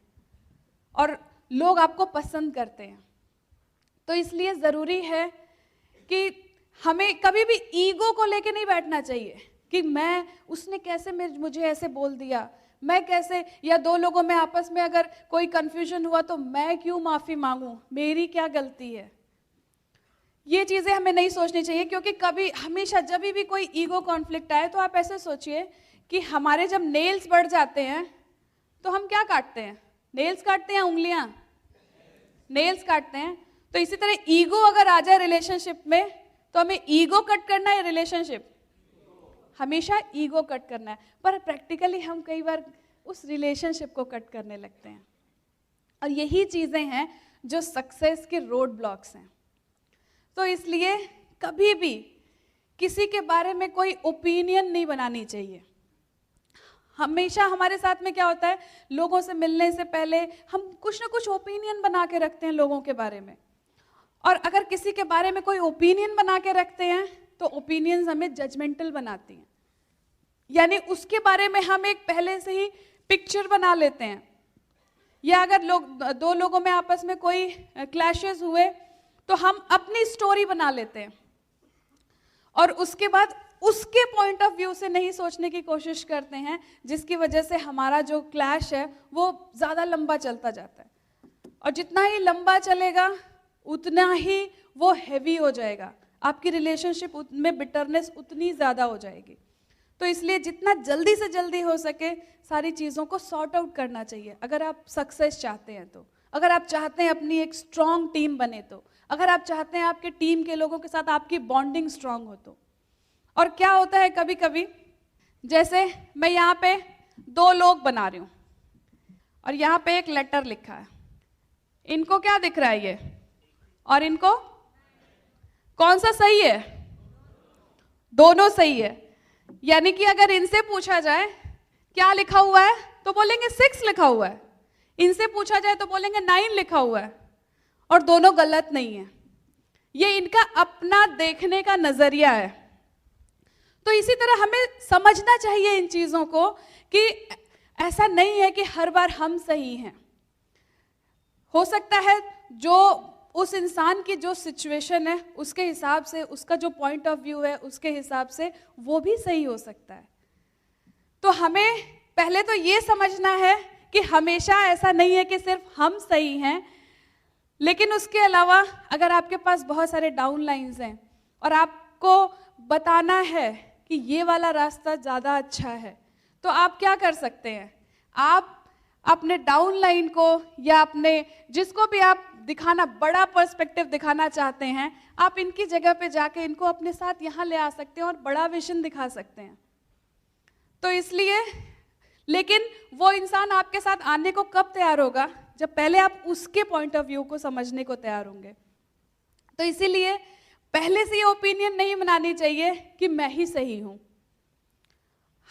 और लोग आपको पसंद करते हैं। तो इसलिए ज़रूरी है कि हमें कभी भी ईगो को लेके नहीं बैठना चाहिए कि मैं, उसने कैसे मुझे ऐसे बोल दिया, मैं कैसे, या दो लोगों में आपस में अगर कोई कंफ्यूजन हुआ तो मैं क्यों माफ़ी मांगूं, मेरी क्या गलती है। ये चीज़ें हमें नहीं सोचनी चाहिए, क्योंकि कभी हमेशा जब भी कोई ईगो कॉन्फ्लिक्ट आए तो आप ऐसे सोचिए कि हमारे जब नेल्स बढ़ जाते हैं तो हम क्या काटते हैं, नेल्स काटते हैं, उंगलियां, नेल्स काटते हैं। तो इसी तरह ईगो अगर आ जाए रिलेशनशिप में तो हमें ईगो कट करना है, रिलेशनशिप हमेशा ईगो कट करना है, पर प्रैक्टिकली हम कई बार उस रिलेशनशिप को कट करने लगते हैं। और यही चीज़ें हैं जो सक्सेस के रोड ब्लॉक्स हैं। तो इसलिए कभी भी किसी के बारे में कोई ओपिनियन नहीं बनानी चाहिए। हमेशा हमारे साथ में क्या होता है, लोगों से मिलने से पहले हम कुछ ना कुछ ओपिनियन बना के रखते हैं लोगों के बारे में, और अगर किसी के बारे में कोई ओपिनियन बना के रखते हैं तो ओपिनियंस हमें जजमेंटल बनाती हैं, यानी उसके बारे में हम एक पहले से ही पिक्चर बना लेते हैं। या अगर दो लोगों में आपस में कोई क्लैशेस हुए तो हम अपनी स्टोरी बना लेते हैं, और उसके बाद उसके पॉइंट ऑफ व्यू से नहीं सोचने की कोशिश करते हैं, जिसकी वजह से हमारा जो क्लैश है वो ज़्यादा लंबा चलता जाता है, और जितना ही लंबा चलेगा उतना ही वो हैवी हो जाएगा, आपकी रिलेशनशिप में बिटरनेस उतनी ज़्यादा हो जाएगी। तो इसलिए जितना जल्दी से जल्दी हो सके सारी चीज़ों को सॉर्ट आउट करना चाहिए, अगर आप सक्सेस चाहते हैं तो, अगर आप चाहते हैं अपनी एक स्ट्रॉन्ग टीम बने तो, अगर आप चाहते हैं आपके टीम के लोगों के साथ आपकी बॉन्डिंग स्ट्रॉन्ग हो तो। और क्या होता है कभी कभी, जैसे मैं यहाँ पे दो लोग बना रही हूँ और यहाँ पे एक लेटर लिखा है, इनको क्या दिख रहा है ये, और इनको कौन सा सही है, दोनों सही है। यानी कि अगर इनसे पूछा जाए क्या लिखा हुआ है तो बोलेंगे 6 लिखा हुआ है, इनसे पूछा जाए तो बोलेंगे 9 लिखा हुआ है, और दोनों गलत नहीं है। ये इनका अपना देखने का नजरिया है। तो इसी तरह हमें समझना चाहिए इन चीजों को कि ऐसा नहीं है कि हर बार हम सही हैं। हो सकता है जो उस इंसान की जो सिचुएशन है उसके हिसाब से, उसका जो पॉइंट ऑफ व्यू है उसके हिसाब से वो भी सही हो सकता है। तो हमें पहले तो ये समझना है कि हमेशा ऐसा नहीं है कि सिर्फ हम सही हैं, लेकिन उसके अलावा अगर आपके पास बहुत सारे डाउन लाइन्स हैं और आपको बताना है कि ये वाला रास्ता ज़्यादा अच्छा है, तो आप क्या कर सकते हैं, आप अपने डाउन लाइन को या अपने जिसको भी आप दिखाना, बड़ा पर्सपेक्टिव दिखाना चाहते हैं, आप इनकी जगह पे जाके इनको अपने साथ यहाँ ले आ सकते हैं और बड़ा विजन दिखा सकते हैं। तो इसलिए, लेकिन वो इंसान आपके साथ आने को कब तैयार होगा, जब पहले आप उसके पॉइंट ऑफ व्यू को समझने को तैयार होंगे। तो इसीलिए पहले से ये ओपिनियन नहीं बनानी चाहिए कि मैं ही सही हूँ।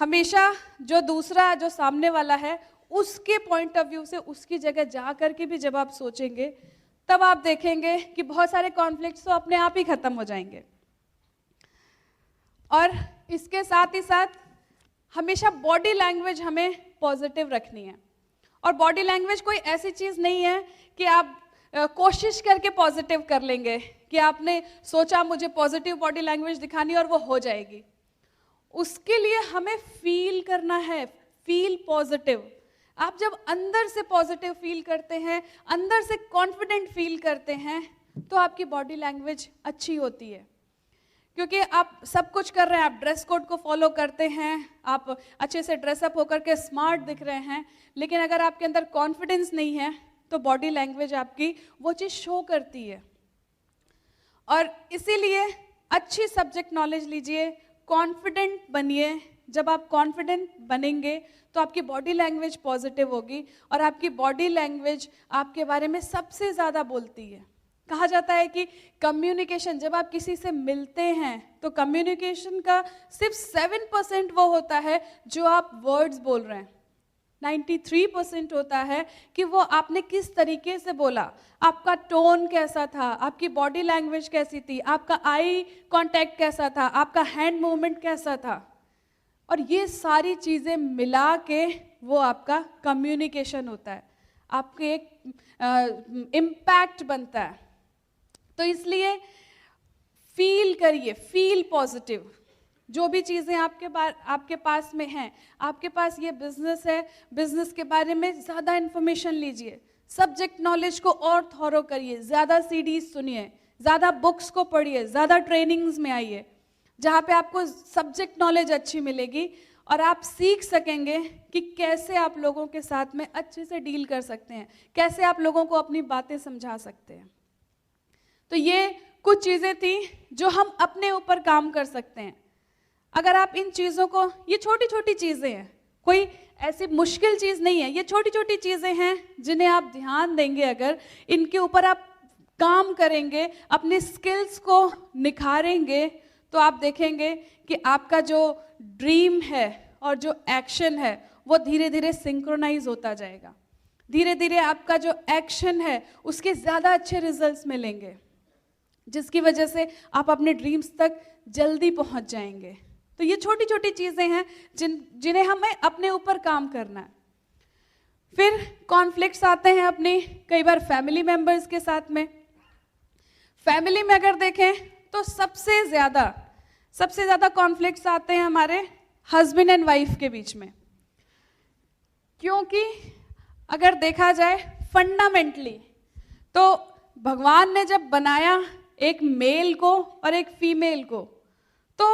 हमेशा जो दूसरा, जो सामने वाला है, उसके पॉइंट ऑफ व्यू से उसकी जगह जा करके भी जब आप सोचेंगे तब आप देखेंगे कि बहुत सारे कॉन्फ्लिक्ट्स तो अपने आप ही खत्म हो जाएंगे। और इसके साथ ही साथ हमेशा बॉडी लैंग्वेज हमें पॉजिटिव रखनी है। और बॉडी लैंग्वेज कोई ऐसी चीज़ नहीं है कि आप कोशिश करके पॉजिटिव कर लेंगे, कि आपने सोचा मुझे पॉजिटिव बॉडी लैंग्वेज दिखानी और वो हो जाएगी। उसके लिए हमें फील करना है, फील पॉजिटिव। आप जब अंदर से पॉजिटिव फील करते हैं, अंदर से कॉन्फिडेंट फील करते हैं, तो आपकी बॉडी लैंग्वेज अच्छी होती है। क्योंकि आप सब कुछ कर रहे हैं, आप ड्रेस कोड को फॉलो करते हैं, आप अच्छे से ड्रेसअप होकर के स्मार्ट दिख रहे हैं, लेकिन अगर आपके अंदर कॉन्फिडेंस नहीं है तो बॉडी लैंग्वेज आपकी वो चीज़ शो करती है। और इसीलिए अच्छी सब्जेक्ट नॉलेज लीजिए, कॉन्फिडेंट बनिए। जब आप कॉन्फिडेंट बनेंगे तो आपकी बॉडी लैंग्वेज पॉजिटिव होगी, और आपकी बॉडी लैंग्वेज आपके बारे में सबसे ज़्यादा बोलती है। कहा जाता है कि कम्युनिकेशन, जब आप किसी से मिलते हैं तो कम्युनिकेशन का सिर्फ 7% वो होता है जो आप वर्ड्स बोल रहे हैं, 93% होता है कि वो आपने किस तरीके से बोला, आपका टोन कैसा था, आपकी बॉडी लैंग्वेज कैसी थी, आपका आई कांटेक्ट कैसा था, आपका हैंड मूवमेंट कैसा था। और ये सारी चीज़ें मिला के वो आपका कम्युनिकेशन होता है, आपके एक इम्पैक्ट बनता है। तो इसलिए फील करिए, फील पॉजिटिव। जो भी चीज़ें आपके पास में हैं, आपके पास ये बिजनेस है, बिजनेस के बारे में ज़्यादा इन्फॉर्मेशन लीजिए, सब्जेक्ट नॉलेज को और थॉरो करिए, ज़्यादा सीडीज सुनिए, ज़्यादा बुक्स को पढ़िए, ज़्यादा ट्रेनिंग्स में आइए, जहाँ पे आपको सब्जेक्ट नॉलेज अच्छी मिलेगी और आप सीख सकेंगे कि कैसे आप लोगों के साथ में अच्छे से डील कर सकते हैं, कैसे आप लोगों को अपनी बातें समझा सकते हैं। तो ये कुछ चीज़ें थी जो हम अपने ऊपर काम कर सकते हैं। अगर आप इन चीज़ों को, ये छोटी छोटी चीज़ें हैं, कोई ऐसी मुश्किल चीज़ नहीं है, ये छोटी छोटी चीज़ें हैं जिन्हें आप ध्यान देंगे, अगर इनके ऊपर आप काम करेंगे, अपने स्किल्स को निखारेंगे, तो आप देखेंगे कि आपका जो ड्रीम है और जो एक्शन है वो धीरे धीरे सिंक्रोनाइज होता जाएगा। धीरे धीरे आपका जो एक्शन है उसके ज़्यादा अच्छे रिजल्ट्स मिलेंगे, जिसकी वजह से आप अपने ड्रीम्स तक जल्दी पहुंच जाएंगे। तो ये छोटी छोटी चीज़ें हैं जिन्हें हमें अपने ऊपर काम करना है। फिर कॉन्फ्लिक्ट्स आते हैं अपनी कई बार फैमिली मेंबर्स के साथ में। फैमिली में अगर देखें तो सबसे ज़्यादा कॉन्फ्लिक्ट्स आते हैं हमारे हस्बैंड एंड वाइफ के बीच में, क्योंकि अगर देखा जाए फंडामेंटली तो भगवान ने जब बनाया एक मेल को और एक फीमेल को, तो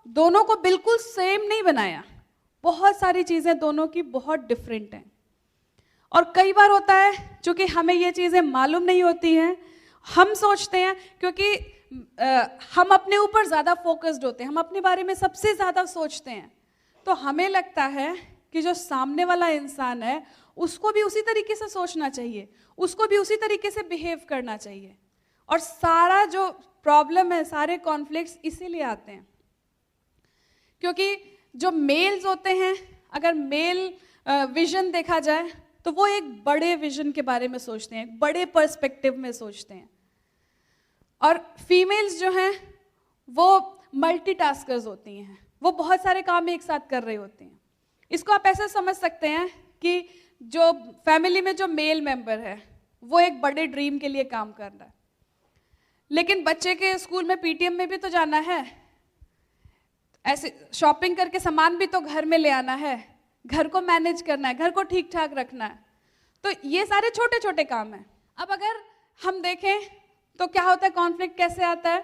दोनों को बिल्कुल सेम नहीं बनाया। बहुत सारी चीज़ें दोनों की बहुत डिफरेंट हैं। और कई बार होता है चूँकि हमें ये चीज़ें मालूम नहीं होती हैं, हम सोचते हैं क्योंकि हम अपने ऊपर ज़्यादा फोकस्ड होते हैं, हम अपने बारे में सबसे ज़्यादा सोचते हैं, तो हमें लगता है कि जो सामने वाला इंसान है उसको भी उसी तरीके से सोचना चाहिए, उसको भी उसी तरीके से बिहेव करना चाहिए। और सारा जो प्रॉब्लम है, सारे कॉन्फ्लिक्ट्स इसीलिए आते हैं क्योंकि जो मेल्स होते हैं, अगर मेल विजन देखा जाए तो वो एक बड़े विजन के बारे में सोचते हैं, बड़े पर्सपेक्टिव में सोचते हैं, और फीमेल्स जो हैं वो मल्टीटास्कर्स होती हैं, वो बहुत सारे काम एक साथ कर रही होती हैं। इसको आप ऐसे समझ सकते हैं कि जो फैमिली में जो मेल मेंबर है वो एक बड़े ड्रीम के लिए काम कर रहा है, लेकिन बच्चे के स्कूल में पीटीएम में भी तो जाना है, ऐसे शॉपिंग करके सामान भी तो घर में ले आना है, घर को मैनेज करना है, घर को ठीक ठाक रखना है। तो ये सारे छोटे छोटे काम हैं। अब अगर हम देखें तो क्या होता है, कॉन्फ्लिक्ट कैसे आता है?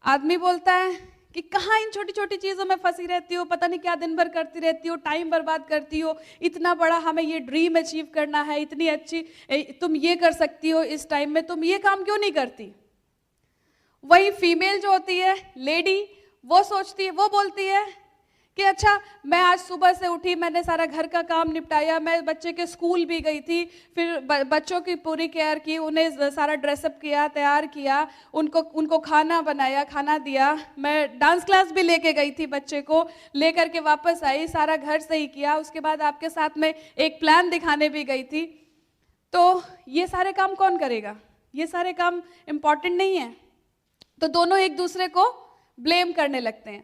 आदमी बोलता है कि कहाँ इन छोटी छोटी चीज़ों में फंसी रहती हो, पता नहीं क्या दिन भर करती रहती हो, टाइम बर्बाद करती हो, इतना बड़ा हमें ये ड्रीम अचीव करना है, इतनी अच्छी तुम ये कर सकती हो इस टाइम में, तुम ये काम क्यों नहीं करती? वही फीमेल जो होती है, लेडी, वो सोचती है, वो बोलती है कि अच्छा मैं आज सुबह से उठी, मैंने सारा घर का काम निपटाया, मैं बच्चे के स्कूल भी गई थी, फिर बच्चों की पूरी केयर की, उन्हें सारा ड्रेसअप किया, तैयार किया, उनको खाना बनाया, खाना दिया, मैं डांस क्लास भी लेके गई थी, बच्चे को लेकर के वापस आई, सारा घर सही किया, उसके बाद आपके साथ में एक प्लान दिखाने भी गई थी। तो ये सारे काम कौन करेगा? ये सारे काम इम्पॉर्टेंट नहीं है। तो दोनों एक दूसरे को ब्लेम करने लगते हैं।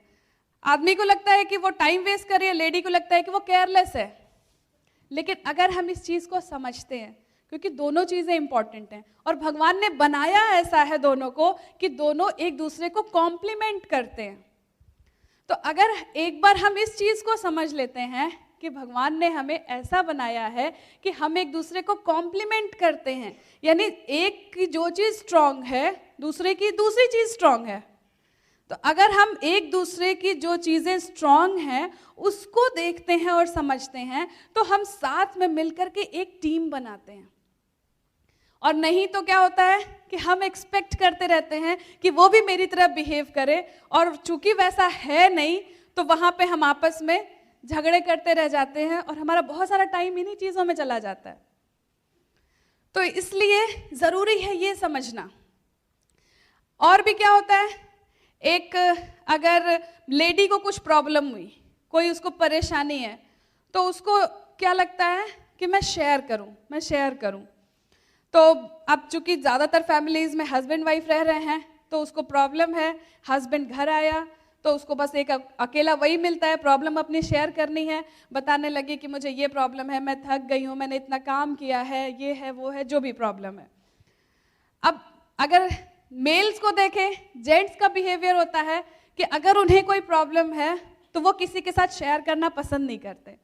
आदमी को लगता है कि वो टाइम वेस्ट कर रही है, लेडी को लगता है कि वो केयरलेस है। लेकिन अगर हम इस चीज़ को समझते हैं, क्योंकि दोनों चीज़ें इंपॉर्टेंट हैं और भगवान ने बनाया ऐसा है दोनों को कि दोनों एक दूसरे को कॉम्प्लीमेंट करते हैं। तो अगर एक बार हम इस चीज़ को समझ लेते हैं कि भगवान ने हमें ऐसा बनाया है कि हम एक दूसरे को कॉम्प्लीमेंट करते हैं, यानी एक की जो चीज़ स्ट्रांग है दूसरे की दूसरी चीज़ स्ट्रांग है। तो अगर हम एक दूसरे की जो चीज़ें स्ट्रांग हैं उसको देखते हैं और समझते हैं, तो हम साथ में मिलकर के एक टीम बनाते हैं। और नहीं तो क्या होता है कि हम एक्सपेक्ट करते रहते हैं कि वो भी मेरी तरह बिहेव करे, और चूंकि वैसा है नहीं तो वहाँ पे हम आपस में झगड़े करते रह जाते हैं और हमारा बहुत सारा टाइम इन्हीं चीज़ों में चला जाता है। तो इसलिए ज़रूरी है ये समझना। और भी क्या होता है, एक अगर लेडी को कुछ प्रॉब्लम हुई, कोई उसको परेशानी है, तो उसको क्या लगता है कि मैं शेयर करूं। तो अब चूंकि ज़्यादातर फैमिलीज़ में हस्बैंड वाइफ रह रहे हैं, तो उसको प्रॉब्लम है, हस्बैंड घर आया तो उसको बस एक अकेला वही मिलता है, प्रॉब्लम अपनी शेयर करनी है, बताने लगी कि मुझे ये प्रॉब्लम है, मैं थक गई हूँ, मैंने इतना काम किया है, ये है वो है, जो भी प्रॉब्लम है। अब अगर मेल्स को देखें, जेंट्स का बिहेवियर होता है कि अगर उन्हें कोई प्रॉब्लम है तो वो किसी के साथ शेयर करना पसंद नहीं करते।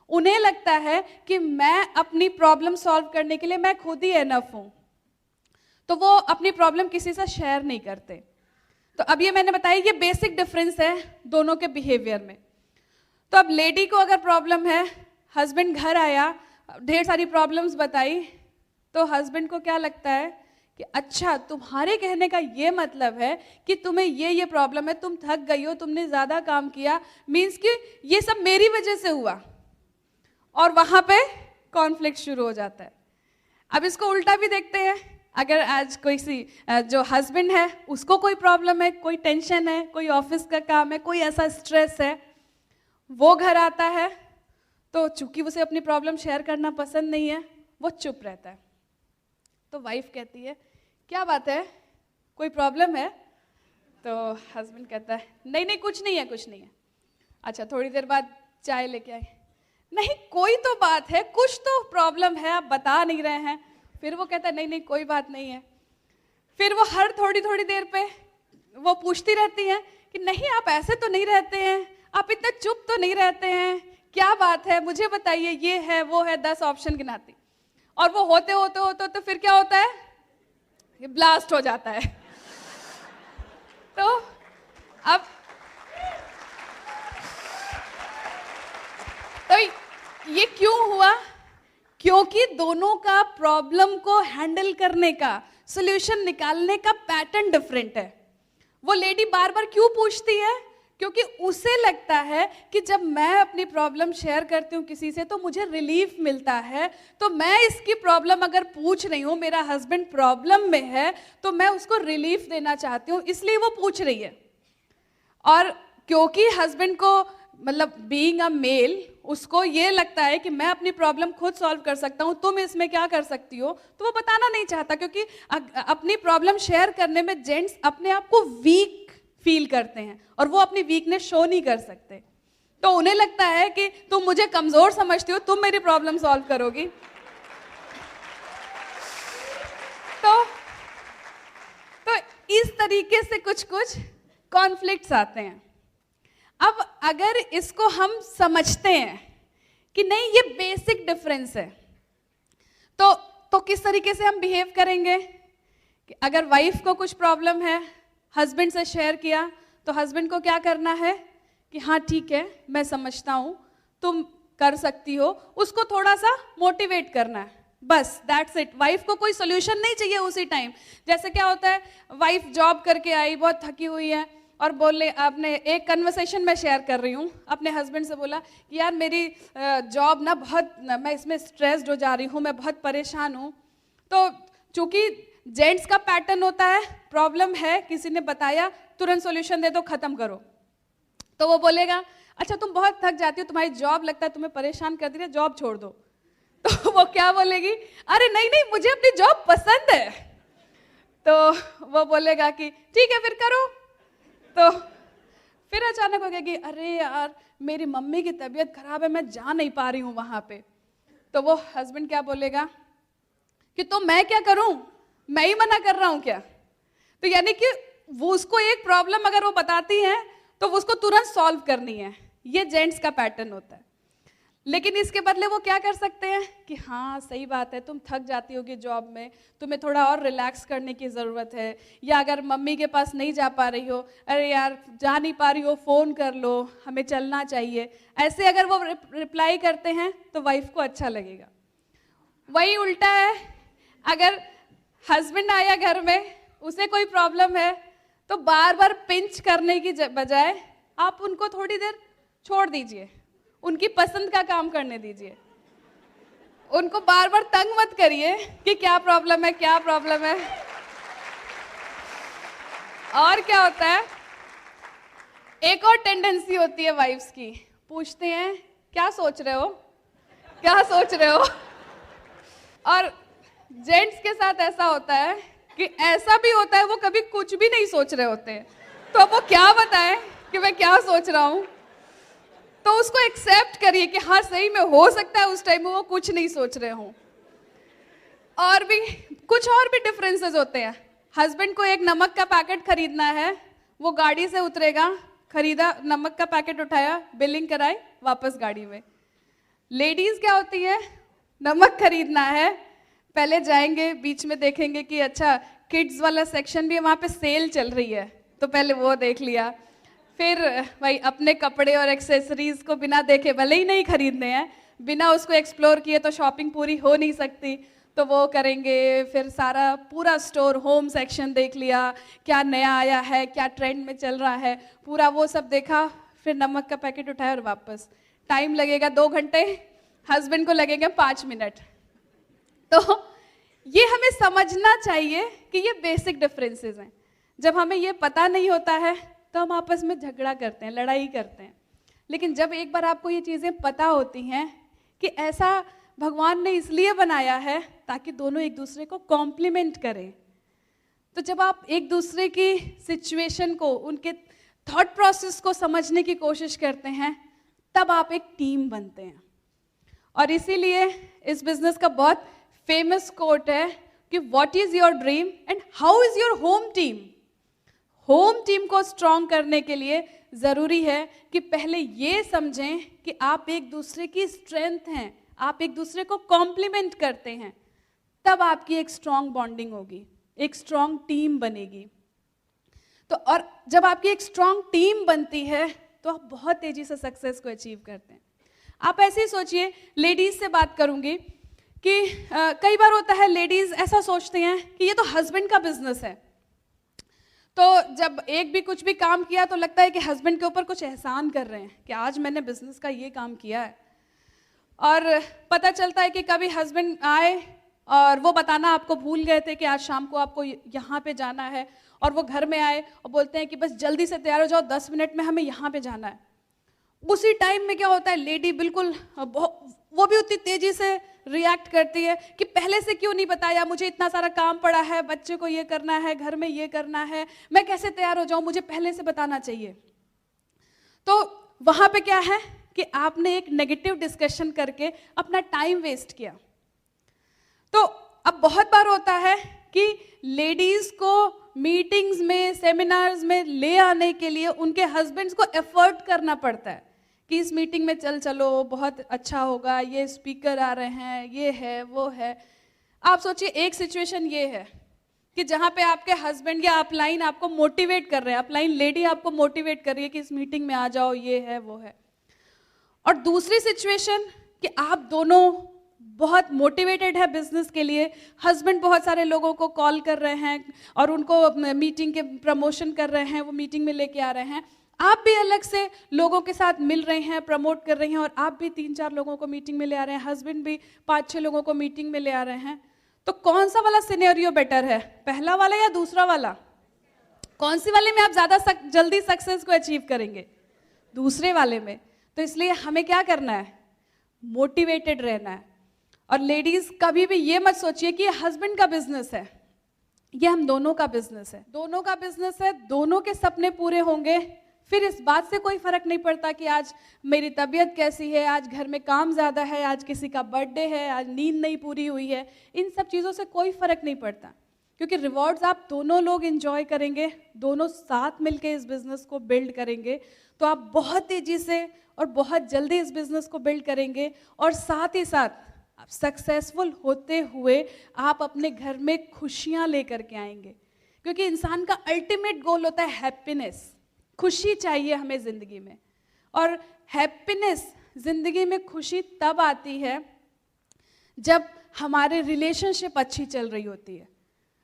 उन्हें लगता है कि मैं अपनी प्रॉब्लम सॉल्व करने के लिए मैं खुद ही एनफ हूं, तो वो अपनी प्रॉब्लम किसी से शेयर नहीं करते। तो अब ये मैंने बताया, ये बेसिक डिफरेंस है दोनों के बिहेवियर में। तो अब लेडी को अगर प्रॉब्लम है, हस्बैंड घर आया, ढेर सारी प्रॉब्लम्स बताई, तो हस्बैंड को क्या लगता है कि अच्छा तुम्हारे कहने का ये मतलब है कि तुम्हें ये प्रॉब्लम है, तुम थक गई हो, तुमने ज़्यादा काम किया, मीन्स कि ये सब मेरी वजह से हुआ, और वहाँ पे कॉन्फ्लिक्ट शुरू हो जाता है। अब इसको उल्टा भी देखते हैं, अगर आज कोई जो हस्बैंड है उसको कोई प्रॉब्लम है, कोई टेंशन है, कोई ऑफिस का काम है, कोई ऐसा स्ट्रेस है, वो घर आता है तो चूंकि उसे अपनी प्रॉब्लम शेयर करना पसंद नहीं है, वो चुप रहता है। तो वाइफ कहती है क्या बात है, कोई प्रॉब्लम है? तो हस्बैंड कहता है नहीं नहीं कुछ नहीं है, कुछ नहीं है। अच्छा, थोड़ी देर बाद चाय लेके आए, नहीं कोई तो बात है, कुछ तो प्रॉब्लम है, आप बता नहीं रहे हैं। फिर वो कहता है नहीं नहीं कोई बात नहीं है। फिर वो हर थोड़ी थोड़ी देर पे वो पूछती रहती है कि नहीं आप ऐसे तो नहीं रहते हैं, आप इतना चुप तो नहीं रहते हैं, क्या बात है मुझे बताइए, ये है वो है, 10 ऑप्शन गिनाती। और वो होते होते होते तो फिर क्या होता है, ये ब्लास्ट हो जाता है। तो अब तो ये क्यों हुआ? क्योंकि दोनों का प्रॉब्लम को हैंडल करने का, सॉल्यूशन निकालने का पैटर्न डिफरेंट है। वो लेडी बार बार क्यों पूछती है? क्योंकि उसे लगता है कि जब मैं अपनी प्रॉब्लम शेयर करती हूँ किसी से तो मुझे रिलीफ मिलता है, तो मैं इसकी प्रॉब्लम अगर पूछ रही हूँ, मेरा हस्बैंड प्रॉब्लम में है तो मैं उसको रिलीफ देना चाहती हूँ, इसलिए वो पूछ रही है। और क्योंकि हस्बैंड को मतलब बीइंग अ मेल, उसको ये लगता है कि मैं अपनी प्रॉब्लम खुद सॉल्व कर सकता हूँ, तुम इसमें क्या कर सकती हो, तो वो बताना नहीं चाहता। क्योंकि अपनी प्रॉब्लम शेयर करने में जेंट्स अपने आप को वीक फील करते हैं और वो अपनी वीकनेस शो नहीं कर सकते। तो उन्हें लगता है कि तुम मुझे कमजोर समझती हो, तुम मेरी प्रॉब्लम सॉल्व करोगी। तो इस तरीके से कुछ कुछ कॉन्फ्लिक्ट्स आते हैं। अब अगर इसको हम समझते हैं कि नहीं ये बेसिक डिफरेंस है, तो किस तरीके से हम बिहेव करेंगे कि अगर वाइफ को कुछ प्रॉब्लम है, हस्बैंड से शेयर किया, तो हस्बैंड को क्या करना है कि हाँ ठीक है मैं समझता हूँ, तुम कर सकती हो, उसको थोड़ा सा मोटिवेट करना है, बस दैट्स इट। वाइफ को कोई सोल्यूशन नहीं चाहिए उसी टाइम। जैसे क्या होता है, वाइफ जॉब करके आई, बहुत थकी हुई है, और बोले आपने एक कन्वर्सेशन में शेयर कर रही हूँ, अपने हस्बैंड से बोला कि यार मेरी जॉब ना बहुत, मैं इसमें स्ट्रेस्ड हो जा रही हूँ, मैं बहुत परेशान हूँ। तो चूंकि जेंट्स का पैटर्न होता है, प्रॉब्लम है, किसी ने बताया, तुरंत सॉल्यूशन दे दो, खत्म करो। तो वो बोलेगा अच्छा तुम बहुत थक जाती हो, तुम्हारी जॉब लगता है तुम्हें परेशान कर दी है, जॉब छोड़ दो। तो वो क्या बोलेगी, अरे नहीं नहीं मुझे अपनी जॉब पसंद है। तो वो बोलेगा कि ठीक है फिर करो। तो फिर अचानक हो गया कि अरे यार मेरी मम्मी की तबीयत खराब है, मैं जा नहीं पा रही हूँ वहां पे। तो वो हस्बैंड क्या बोलेगा कि तो मैं क्या करूं, मैं ही मना कर रहा हूं क्या? तो यानी कि वो उसको एक प्रॉब्लम अगर वो बताती है तो उसको तुरंत सॉल्व करनी है। ये जेंट्स का पैटर्न होता है। लेकिन इसके बदले वो क्या कर सकते हैं कि हाँ सही बात है, तुम थक जाती होगी जॉब में, तुम्हें थोड़ा और रिलैक्स करने की ज़रूरत है। या अगर मम्मी के पास नहीं जा पा रही हो, अरे यार जा नहीं पा रही हो, फ़ोन कर लो, हमें चलना चाहिए। ऐसे अगर वो रिप्लाई करते हैं तो वाइफ को अच्छा लगेगा। वही उल्टा है, अगर हस्बैंड आया घर में, उसे कोई प्रॉब्लम है, तो बार बार पिंच करने की बजाय आप उनको थोड़ी देर छोड़ दीजिए, उनकी पसंद का काम करने दीजिए। उनको बार बार तंग मत करिए कि क्या प्रॉब्लम है, क्या प्रॉब्लम है। और क्या होता है, एक और टेंडेंसी होती है वाइफ्स की, पूछते हैं क्या सोच रहे हो, क्या सोच रहे हो। और जेंट्स के साथ ऐसा होता है कि ऐसा भी होता है वो कभी कुछ भी नहीं सोच रहे होते हैं, तो वो क्या बताएं कि मैं क्या सोच रहा हूं। तो उसको एक्सेप्ट करिए कि हाँ सही में हो सकता है उस टाइम में वो कुछ नहीं सोच रहे हों। और भी कुछ और भी डिफरेंसेस होते हैं। हस्बैंड को एक नमक का पैकेट खरीदना है, वो गाड़ी से उतरेगा, खरीदा, नमक का पैकेट उठाया, बिलिंग कराई, वापस गाड़ी में। लेडीज क्या होती है, नमक खरीदना है, पहले जाएंगे, बीच में देखेंगे कि अच्छा किड्स वाला सेक्शन भी है, वहाँ पे सेल चल रही है, तो पहले वो देख लिया, फिर भाई अपने कपड़े और एक्सेसरीज को बिना देखे भले ही नहीं खरीदने हैं, बिना उसको एक्सप्लोर किए तो शॉपिंग पूरी हो नहीं सकती, तो वो करेंगे। फिर सारा पूरा स्टोर होम सेक्शन देख लिया, क्या नया आया है, क्या ट्रेंड में चल रहा है, पूरा वो सब देखा, फिर नमक का पैकेट उठाया और वापस। टाइम लगेगा 2 घंटे, हस्बैंड को लगेंगे 5 मिनट। तो ये हमें समझना चाहिए कि ये बेसिक डिफरेंसेस हैं। जब हमें ये पता नहीं होता है तो हम आपस में झगड़ा करते हैं, लड़ाई करते हैं। लेकिन जब एक बार आपको ये चीज़ें पता होती हैं कि ऐसा भगवान ने इसलिए बनाया है ताकि दोनों एक दूसरे को कॉम्प्लीमेंट करें, तो जब आप एक दूसरे की सिचुएशन को, उनके थॉट प्रोसेस को समझने की कोशिश करते हैं, तब आप एक टीम बनते हैं। और इसीलिए इस बिजनेस का बहुत फेमस कोट है कि what is your dream and how is your home team. Home team को स्ट्रॉन्ग करने के लिए जरूरी है कि पहले ये समझें कि आप एक दूसरे की स्ट्रेंथ हैं, आप एक दूसरे को कॉम्प्लीमेंट करते हैं, तब आपकी एक स्ट्रॉन्ग बॉन्डिंग होगी, एक स्ट्रॉन्ग टीम बनेगी। तो और जब आपकी एक स्ट्रॉन्ग टीम बनती है तो आप बहुत तेजी से सक्सेस को अचीव करते हैं। आप ऐसे ही सोचिए, लेडीज से बात करूंगी कि कई बार होता है लेडीज ऐसा सोचती हैं कि ये तो हस्बैंड का बिजनेस है, तो जब एक भी कुछ भी काम किया तो लगता है कि हस्बैंड के ऊपर कुछ एहसान कर रहे हैं कि आज मैंने बिजनेस का ये काम किया है। और पता चलता है कि कभी हस्बैंड आए और वो बताना आपको भूल गए थे कि आज शाम को आपको यहाँ पे जाना है, और वो घर में आए और बोलते हैं कि बस जल्दी से तैयार हो जाओ, 10 मिनट में हमें यहाँ पे जाना है। उसी टाइम में क्या होता है, लेडी बिल्कुल वो भी उतनी तेजी से रिएक्ट करती है कि पहले से क्यों नहीं बताया, मुझे इतना सारा काम पड़ा है, बच्चे को ये करना है, घर में ये करना है, मैं कैसे तैयार हो जाऊं, मुझे पहले से बताना चाहिए। तो वहां पे क्या है कि आपने एक नेगेटिव डिस्कशन करके अपना टाइम वेस्ट किया। तो अब बहुत बार होता है कि लेडीज को मीटिंग्स में, सेमिनार्स में ले आने के लिए उनके हस्बैंड्स को एफर्ट करना पड़ता है कि इस मीटिंग में चलो, बहुत अच्छा होगा, ये स्पीकर आ रहे हैं, ये है वो है। आप सोचिए, एक सिचुएशन ये है कि जहाँ पे आपके हस्बैंड या अपलाइन आपको मोटिवेट कर रहे हैं, अपलाइन लेडी आपको मोटिवेट कर रही है कि इस मीटिंग में आ जाओ, ये है वो है। और दूसरी सिचुएशन कि आप दोनों बहुत मोटिवेटेड है बिजनेस के लिए, हस्बैंड बहुत सारे लोगों को कॉल कर रहे हैं और उनको मीटिंग के प्रमोशन कर रहे हैं, वो मीटिंग में लेके आ रहे हैं, आप भी अलग से लोगों के साथ मिल रहे हैं, प्रमोट कर रही हैं, और आप भी 3-4 लोगों को मीटिंग में ले आ रहे हैं, हस्बैंड भी 5-6 लोगों को मीटिंग में ले आ रहे हैं। तो कौन सा वाला सिनेरियो बेटर है, पहला वाला या दूसरा वाला? कौन सी वाले में आप ज्यादा जल्दी सक्सेस को अचीव करेंगे? दूसरे वाले में। तो इसलिए हमें क्या करना है, मोटिवेटेड रहना है। और लेडीज कभी भी ये मत सोचिए कि हस्बैंड का बिजनेस है, ये हम दोनों का बिजनेस है, दोनों का बिजनेस है, दोनों के सपने पूरे होंगे। फिर इस बात से कोई फर्क नहीं पड़ता कि आज मेरी तबीयत कैसी है, आज घर में काम ज़्यादा है, आज किसी का बर्थडे है, आज नींद नहीं पूरी हुई है, इन सब चीज़ों से कोई फर्क नहीं पड़ता, क्योंकि रिवॉर्ड्स आप दोनों लोग एंजॉय करेंगे, दोनों साथ मिलके इस बिजनेस को बिल्ड करेंगे, तो आप बहुत तेजी से और बहुत जल्दी इस बिजनेस को बिल्ड करेंगे। और साथ ही साथ आप सक्सेसफुल होते हुए आप अपने घर में खुशियाँ लेकर के आएंगे, क्योंकि इंसान का अल्टीमेट गोल होता है हैप्पीनेस। खुशी चाहिए हमें ज़िंदगी में, और हैप्पीनेस ज़िंदगी में खुशी तब आती है जब हमारे रिलेशनशिप अच्छी चल रही होती है।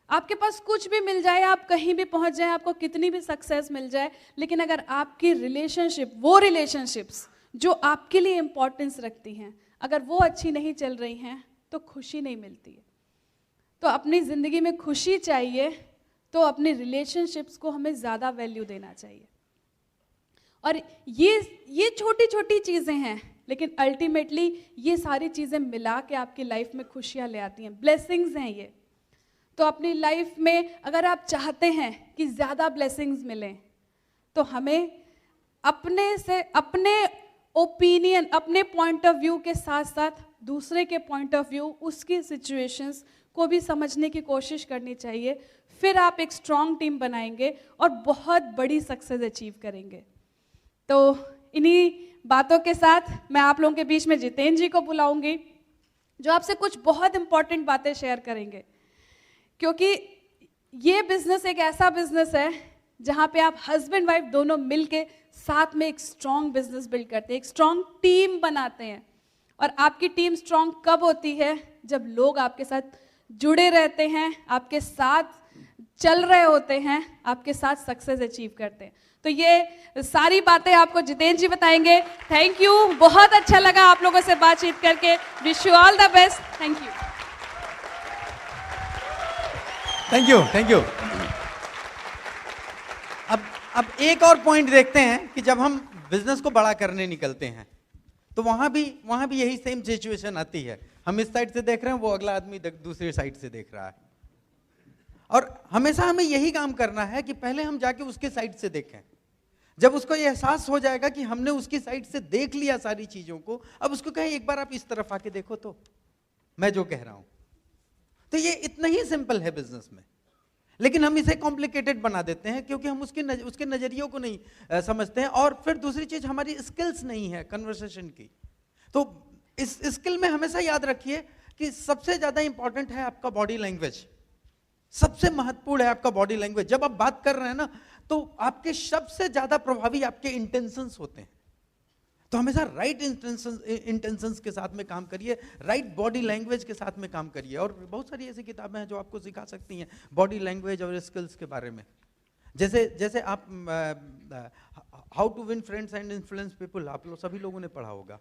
आपके पास कुछ भी मिल जाए, आप कहीं भी पहुंच जाए, आपको कितनी भी सक्सेस मिल जाए, लेकिन अगर आपकी रिलेशनशिप, वो रिलेशनशिप्स जो आपके लिए इम्पोर्टेंस रखती हैं, अगर वो अच्छी नहीं चल रही हैं तो खुशी नहीं मिलती है। तो अपनी ज़िंदगी में खुशी चाहिए तो अपने रिलेशनशिप्स को हमें ज़्यादा वैल्यू देना चाहिए। और ये छोटी छोटी चीज़ें हैं, लेकिन अल्टीमेटली ये सारी चीज़ें मिला के आपकी लाइफ में खुशियाँ ले आती हैं, ब्लेसिंग्स हैं ये। तो अपनी लाइफ में अगर आप चाहते हैं कि ज़्यादा ब्लेसिंग्स मिलें, तो हमें अपने ओपिनियन, अपने पॉइंट ऑफ व्यू के साथ साथ दूसरे के पॉइंट ऑफ व्यू, उसकी सिचुएशंस को भी समझने की कोशिश करनी चाहिए। फिर आप एक स्ट्रॉन्ग टीम बनाएंगे और बहुत बड़ी सक्सेस अचीव करेंगे। तो इन्हीं बातों के साथ मैं आप लोगों के बीच में जितेंद्र जी को बुलाऊंगी, जो आपसे कुछ बहुत इंपॉर्टेंट बातें शेयर करेंगे, क्योंकि ये बिजनेस एक ऐसा बिजनेस है जहाँ पे आप हस्बैंड वाइफ दोनों मिलके साथ में एक स्ट्रॉन्ग बिजनेस बिल्ड करते हैं, एक स्ट्रॉन्ग टीम बनाते हैं। और आपकी टीम स्ट्रॉन्ग कब होती है? जब लोग आपके साथ जुड़े रहते हैं, आपके साथ चल रहे होते हैं, आपके साथ सक्सेस अचीव करते हैं। तो ये सारी बातें आपको जितेंद्र जी बताएंगे। थैंक यू, बहुत अच्छा लगा आप लोगों से बातचीत करके। Wish you all the best. Thank you. Thank you, thank you. अब एक और पॉइंट देखते हैं कि जब हम बिजनेस को बड़ा करने निकलते हैं तो वहां भी यही सेम सिचुएशन आती है। हम इस साइड से देख रहे हैं, वो अगला आदमी दूसरी साइड से देख रहा है, और हमेशा हमें यही काम करना है कि पहले हम जाके उसके साइड से देखें। जब उसको ये एहसास हो जाएगा कि हमने उसकी साइड से देख लिया सारी चीजों को, अब उसको कहें एक बार आप इस तरफ आके देखो तो मैं जो कह रहा हूं। तो ये इतना ही सिंपल है बिजनेस में, लेकिन हम इसे कॉम्प्लिकेटेड बना देते हैं क्योंकि हम उसके नजरियों को नहीं समझते हैं। और फिर दूसरी चीज, हमारी स्किल्स नहीं है कन्वर्सेशन की। तो इस स्किल में हमेशा याद रखिए कि सबसे ज्यादा इंपॉर्टेंट है आपका बॉडी लैंग्वेज, सबसे महत्वपूर्ण है आपका बॉडी लैंग्वेज। जब आप बात कर रहे हैं ना, तो आपके सबसे ज्यादा प्रभावी आपके इंटेंशंस होते हैं। तो हमेशा राइट इंटेंशंस के साथ में काम करिए, राइट बॉडी लैंग्वेज के साथ में काम करिए। और बहुत सारी ऐसी किताबें हैं जो आपको सिखा सकती हैं बॉडी लैंग्वेज और स्किल्स के बारे में। जैसे आप how to win friends and influence people, आप लोग सभी लोगों ने पढ़ा होगा।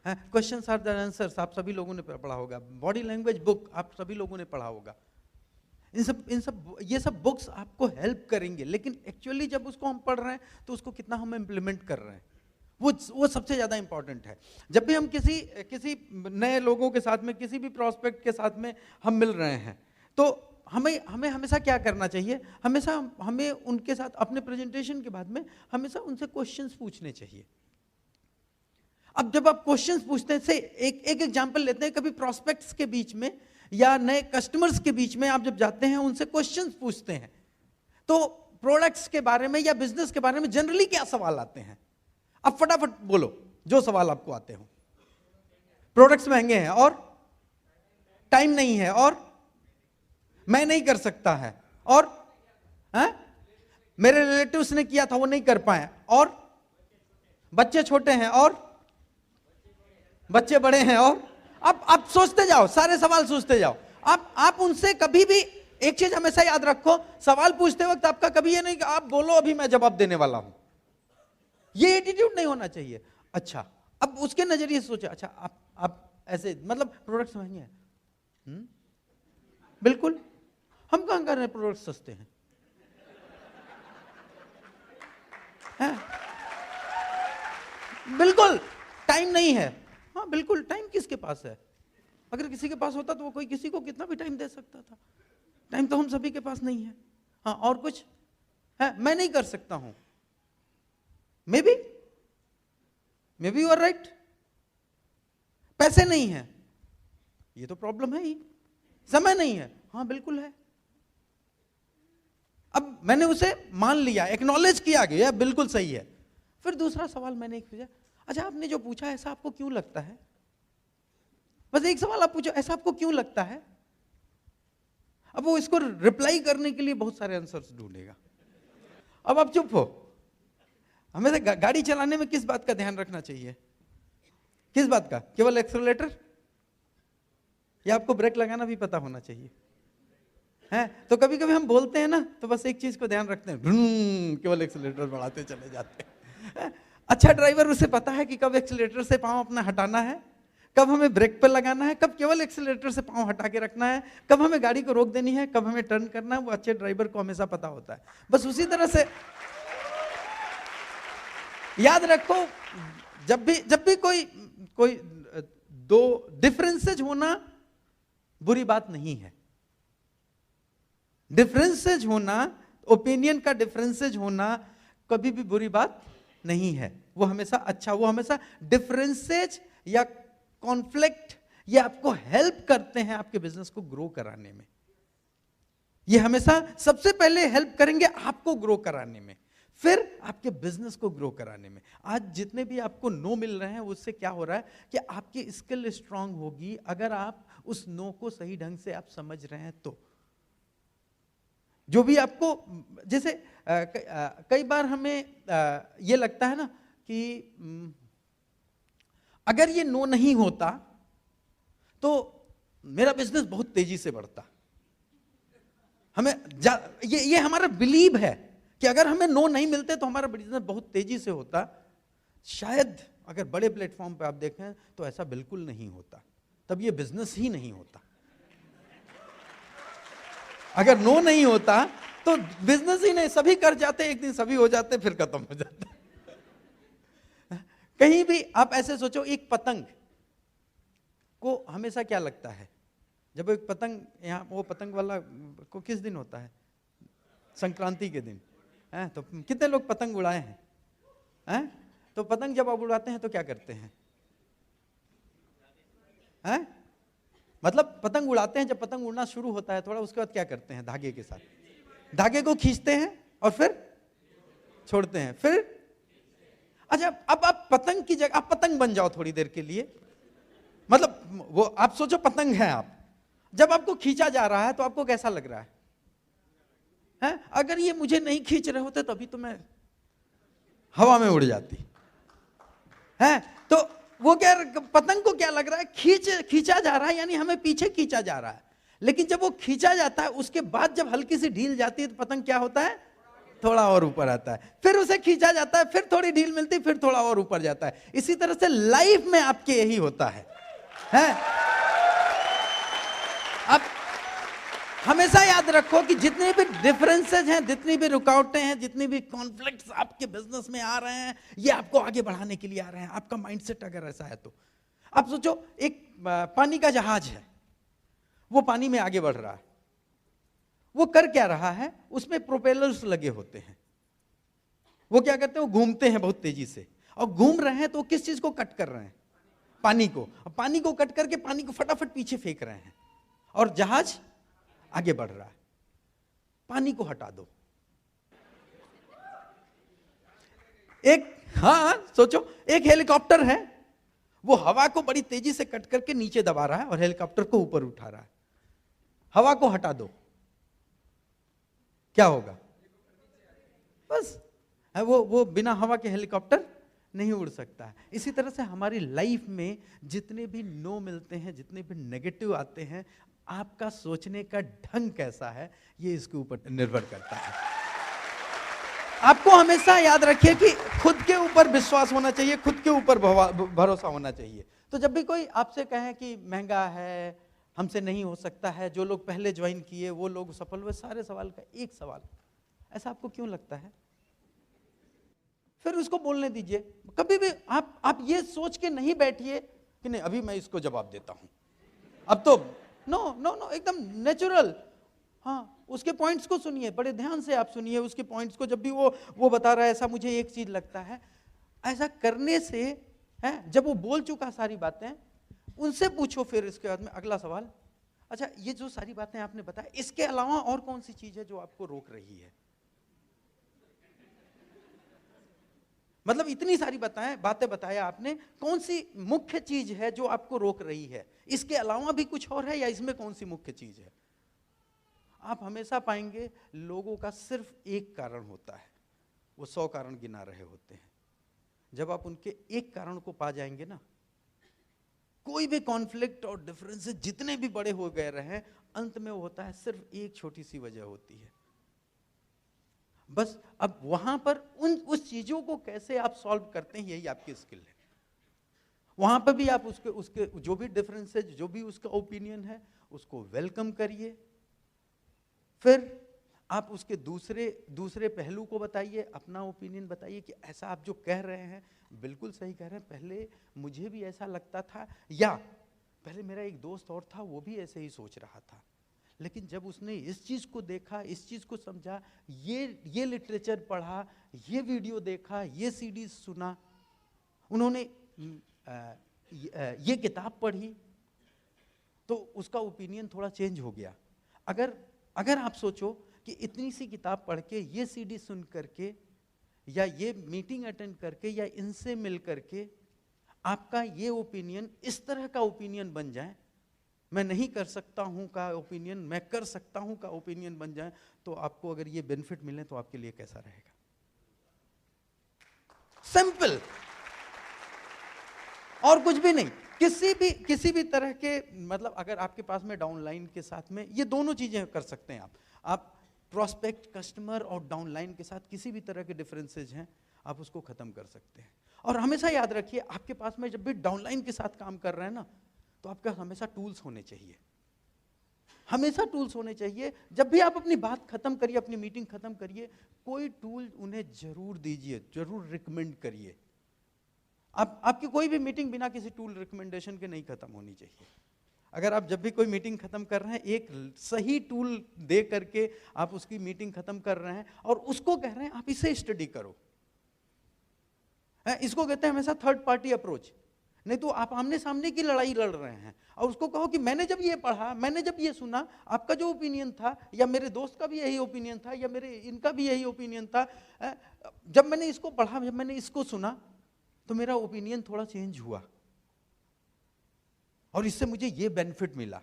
क्वेश्चंस आर द आंसर्स, आप सभी लोगों ने पढ़ा होगा। बॉडी लैंग्वेज बुक आप सभी लोगों ने पढ़ा होगा। ये सब बुक्स आपको हेल्प करेंगे, लेकिन एक्चुअली जब उसको हम पढ़ रहे हैं तो उसको कितना हम इम्प्लीमेंट कर रहे हैं, वो सबसे ज्यादा इंपॉर्टेंट है। जब भी हम किसी नए लोगों के साथ में, किसी भी प्रोस्पेक्ट के साथ में हम मिल रहे हैं, तो हमें हमेशा क्या करना चाहिए? हमेशा हमें उनके साथ अपने प्रेजेंटेशन के बाद में हमेशा उनसे क्वेश्चंस पूछने चाहिए। अब जब आप क्वेश्चंस पूछते हैं, से एक एग्जांपल लेते हैं, कभी प्रोस्पेक्ट्स के बीच में या नए कस्टमर्स के बीच में आप जब जाते हैं, उनसे क्वेश्चंस पूछते हैं, तो प्रोडक्ट्स के बारे में या बिजनेस के बारे में जनरली क्या सवाल आते हैं? अब फटाफट बोलो जो सवाल आपको आते हो। प्रोडक्ट्स महंगे हैं, और टाइम नहीं है, और मैं नहीं कर सकता है, और मेरे रिलेटिव्स ने किया था वो नहीं कर पाए, और बच्चे छोटे हैं, और बच्चे बड़े हैं। और अब आप सोचते जाओ, सारे सवाल सोचते जाओ। आप उनसे कभी भी एक चीज हमेशा याद रखो, सवाल पूछते वक्त आपका कभी ये नहीं कि आप बोलो अभी मैं जवाब देने वाला हूं। ये एटीट्यूड नहीं होना चाहिए। अच्छा, अब उसके नजरिए से सोचे, अच्छा आप ऐसे, मतलब प्रोडक्ट्स महंगे हैं, बिल्कुल, हम कहां कर रहे हैं प्रोडक्ट्स सस्ते हैं? बिल्कुल टाइम नहीं है। हाँ बिल्कुल, टाइम किसके पास है? अगर किसी के पास होता तो वो कोई किसी को कितना भी टाइम दे सकता था। टाइम तो हम सभी के पास नहीं है। हाँ, और कुछ है? मैं नहीं कर सकता हूं। Maybe you are right. पैसे नहीं है, ये तो प्रॉब्लम है ही। समय नहीं है, हाँ बिल्कुल है। अब मैंने उसे मान लिया, एक्नॉलेज किया गया, बिल्कुल सही है। फिर दूसरा सवाल मैंने एक पूछा, अच्छा आपने जो पूछा ऐसा आपको क्यों लगता है? बस एक सवाल आप पूछो, ऐसा आपको क्यों लगता है? अब वो इसको रिप्लाई करने के लिए बहुत सारे आंसर्स ढूंढेगा। अब आप चुप हो। हमें से गाड़ी चलाने में किस बात का ध्यान रखना चाहिए? किस बात का? केवल एक्सेलरेटर, या आपको ब्रेक लगाना भी पता होना चाहिए? है तो कभी कभी हम बोलते हैं ना, तो बस एक चीज को ध्यान रखते हैं, केवल एक्सेलरेटर बढ़ाते चले जाते हैं। अच्छा ड्राइवर, उसे पता है कि कब एक्सेलरेटर से पांव अपना हटाना है, कब हमें ब्रेक पे लगाना है, कब केवल एक्सेलरेटर से पांव हटा के रखना है, कब हमें गाड़ी को रोक देनी है, कब हमें टर्न करना है। वो अच्छे ड्राइवर को हमेशा पता होता है। बस उसी तरह से याद रखो, जब भी कोई दो डिफरेंसेज होना बुरी बात नहीं है। डिफरेंसेज होना, ओपिनियन का डिफरेंसेज होना कभी भी बुरी बात नहीं है। वो हमेशा अच्छा, वो हमेशा डिफरेंसेज या कॉन्फ्लिक्ट ये आपको हेल्प करते हैं आपके बिजनेस को ग्रो कराने में। ये हमेशा सबसे पहले हेल्प करेंगे आपको ग्रो कराने में, फिर आपके बिजनेस को ग्रो कराने में। आज जितने भी आपको नो मिल रहे हैं उससे क्या हो रहा है कि आपकी स्किल स्ट्रांग होगी अगर आप उस नो को सही ढंग से आप समझ रहे हैं तो। जो भी आपको जैसे कई बार हमें ये लगता है ना कि अगर ये नो नहीं होता तो मेरा बिजनेस बहुत तेजी से बढ़ता। हमें ये हमारा बिलीव है कि अगर हमें नो नहीं मिलते तो हमारा बिजनेस बहुत तेजी से होता। शायद अगर बड़े प्लेटफॉर्म पे आप देखें तो ऐसा बिल्कुल नहीं होता, तब ये बिजनेस ही नहीं होता। अगर नो नहीं होता तो बिजनेस ही नहीं, सभी कर जाते, एक दिन सभी हो जाते, फिर खत्म हो जाता। कहीं भी आप ऐसे सोचो, एक पतंग को हमेशा क्या लगता है, जब एक पतंग यहाँ, वो पतंग वाला को किस दिन होता है? संक्रांति के दिन है। तो कितने लोग पतंग उड़ाए हैं? तो पतंग जब आप उड़ाते हैं तो क्या करते हैं? मतलब पतंग उड़ाते हैं, जब पतंग उड़ना शुरू होता है थोड़ा, उसके बाद क्या करते हैं? धागे के साथ धागे को खींचते हैं और फिर छोड़ते हैं, फिर अच्छा अब आप पतंग की जगह आप पतंग बन जाओ थोड़ी देर के लिए। मतलब वो आप सोचो पतंग है आप, जब आपको खींचा जा रहा है तो आपको कैसा लग रहा है? अगर ये मुझे नहीं खींच रहे होते तभी तो मैं हवा में उड़ जाती है। तो वो क्या, पतंग को क्या लग रहा है? खींचा जा रहा है, यानी हमें पीछे खींचा जा रहा है। लेकिन जब वो खींचा जाता है उसके बाद जब हल्की सी ढील जाती है तो पतंग क्या होता है? थोड़ा और ऊपर आता है। फिर उसे खींचा जाता है, फिर थोड़ी ढील मिलती है, फिर थोड़ा और ऊपर जाता है। इसी तरह से लाइफ में आपके यही होता है? अब हमेशा याद रखो कि जितने भी डिफरेंसेस हैं, जितनी भी रुकावटें हैं, जितनी भी कॉन्फ्लिक्ट्स आपके बिजनेस में आ रहे हैं, ये आपको आगे बढ़ाने के लिए आ रहे हैं। आपका माइंडसेट अगर ऐसा है तो आप सोचो, एक पानी का जहाज है, वो पानी में आगे बढ़ रहा है। वो कर क्या रहा है? उसमें प्रोपेलर्स लगे होते हैं। वो क्या करते हैं? वो घूमते हैं बहुत तेजी से, और घूम रहे हैं तो किस चीज को कट कर रहे हैं? पानी को। पानी को कट करके पानी को फटाफट पीछे फेंक रहे हैं और जहाज आगे बढ़ रहा है। पानी को हटा दो। सोचो, एक हेलीकॉप्टर है, वो हवा को बड़ी तेजी से कट करके नीचे दबा रहा है और हेलीकॉप्टर को ऊपर उठा रहा है। हवा को हटा दो, क्या होगा? बस वो बिना हवा के हेलीकॉप्टर नहीं उड़ सकता है। इसी तरह से हमारी लाइफ में जितने भी नो मिलते हैं, जितने भी नेगेटिव आते हैं, आपका सोचने का ढंग कैसा है ये इसके ऊपर निर्भर करता है। आपको हमेशा याद रखिए कि खुद के ऊपर विश्वास होना चाहिए, खुद के ऊपर भरोसा होना चाहिए। तो जब भी कोई आपसे कहे कि महंगा है, हमसे नहीं हो सकता है, जो लोग पहले ज्वाइन किए वो लोग सफल हुए, सारे सवाल का एक सवाल, ऐसा आपको क्यों लगता है? फिर उसको बोलने दीजिए। कभी भी आप ये सोच के नहीं बैठिए कि नहीं अभी मैं इसको जवाब देता हूं, अब तो नो, एकदम नेचुरल। हाँ, उसके पॉइंट्स को सुनिए, बड़े ध्यान से आप सुनिए उसके पॉइंट्स को। जब भी वो बता रहा है ऐसा मुझे एक चीज लगता है, ऐसा करने से है, जब वो बोल चुका सारी बातें, उनसे पूछो फिर इसके बाद में अगला सवाल, अच्छा ये जो सारी बातें आपने बताया, इसके अलावा और कौन सी चीज है जो आपको रोक रही है? मतलब इतनी सारी बातें बताया आपने, कौन सी मुख्य चीज है जो आपको रोक रही है? इसके अलावा भी कुछ और है या इसमें कौन सी मुख्य चीज है? आप हमेशा पाएंगे लोगों का सिर्फ एक कारण होता है, वो 100 कारण गिना रहे होते हैं। जब आप उनके एक कारण को पा जाएंगे ना, कोई भी कॉन्फ्लिक्ट और डिफरेंसेस जितने भी बड़े हो गए रहे, अंत में वो होता है सिर्फ एक छोटी सी वजह होती है बस। अब वहां पर उस चीजों को कैसे आप सॉल्व करते हैं, यही आपकी स्किल है। वहां पर भी आप उसके जो भी डिफरेंसेस, जो भी उसका ओपिनियन है, उसको वेलकम करिए। फिर आप उसके दूसरे पहलू को बताइए, अपना ओपिनियन बताइए कि ऐसा आप जो कह रहे हैं बिल्कुल सही कह रहे हैं, पहले मुझे भी ऐसा लगता था, या पहले मेरा एक दोस्त और था वो भी ऐसे ही सोच रहा था, लेकिन जब उसने इस चीज को देखा, इस चीज को समझा, ये लिटरेचर पढ़ा, ये वीडियो देखा, ये सीडी सुना, उन्होंने ये किताब पढ़ी, तो उसका ओपिनियन थोड़ा चेंज हो गया। अगर अगर आप सोचो कि इतनी सी किताब पढ़ के, ये सीडी सुन करके, या ये मीटिंग अटेंड करके, या इनसे मिल करके आपका ये ओपिनियन इस तरह का ओपिनियन बन जाए, मैं नहीं कर सकता हूं का ओपिनियन मैं कर सकता हूं का ओपिनियन बन जाए, तो आपको अगर ये बेनिफिट मिले तो आपके लिए कैसा रहेगा? सिंपल, और कुछ भी नहीं। किसी भी तरह के, मतलब अगर आपके पास में डाउनलाइन के साथ में ये दोनों चीजें कर सकते हैं आप प्रोस्पेक्ट, कस्टमर और डाउनलाइन के साथ किसी भी तरह के डिफरेंसेज हैं, आप उसको खत्म कर सकते हैं। और हमेशा याद रखिए, आपके पास में जब भी डाउनलाइन के साथ काम कर रहे हैं ना, तो आपके पास हमेशा टूल्स होने चाहिए, हमेशा टूल्स होने चाहिए। जब भी आप अपनी बात खत्म करिए, अपनी मीटिंग खत्म करिए, कोई टूल उन्हें जरूर दीजिए, जरूर रिकमेंड करिए। आपकी कोई भी मीटिंग बिना किसी टूल रिकमेंडेशन के नहीं खत्म होनी चाहिए। अगर आप जब भी कोई मीटिंग खत्म कर रहे हैं, एक सही टूल दे करके आप उसकी मीटिंग खत्म कर रहे हैं और उसको कह रहे हैं आप इसे स्टडी करो, इसको कहते हैं हमेशा थर्ड पार्टी अप्रोच। नहीं तो आप आमने सामने की लड़ाई लड़ रहे हैं और उसको कहो कि मैंने जब ये पढ़ा, मैंने जब ये सुना, आपका जो ओपिनियन था, या मेरे दोस्त का भी यही ओपिनियन था, या मेरे इनका भी यही ओपिनियन था, जब मैंने इसको पढ़ा, जब मैंने इसको सुना, तो मेरा ओपिनियन थोड़ा चेंज हुआ और इससे मुझे ये बेनिफिट मिला।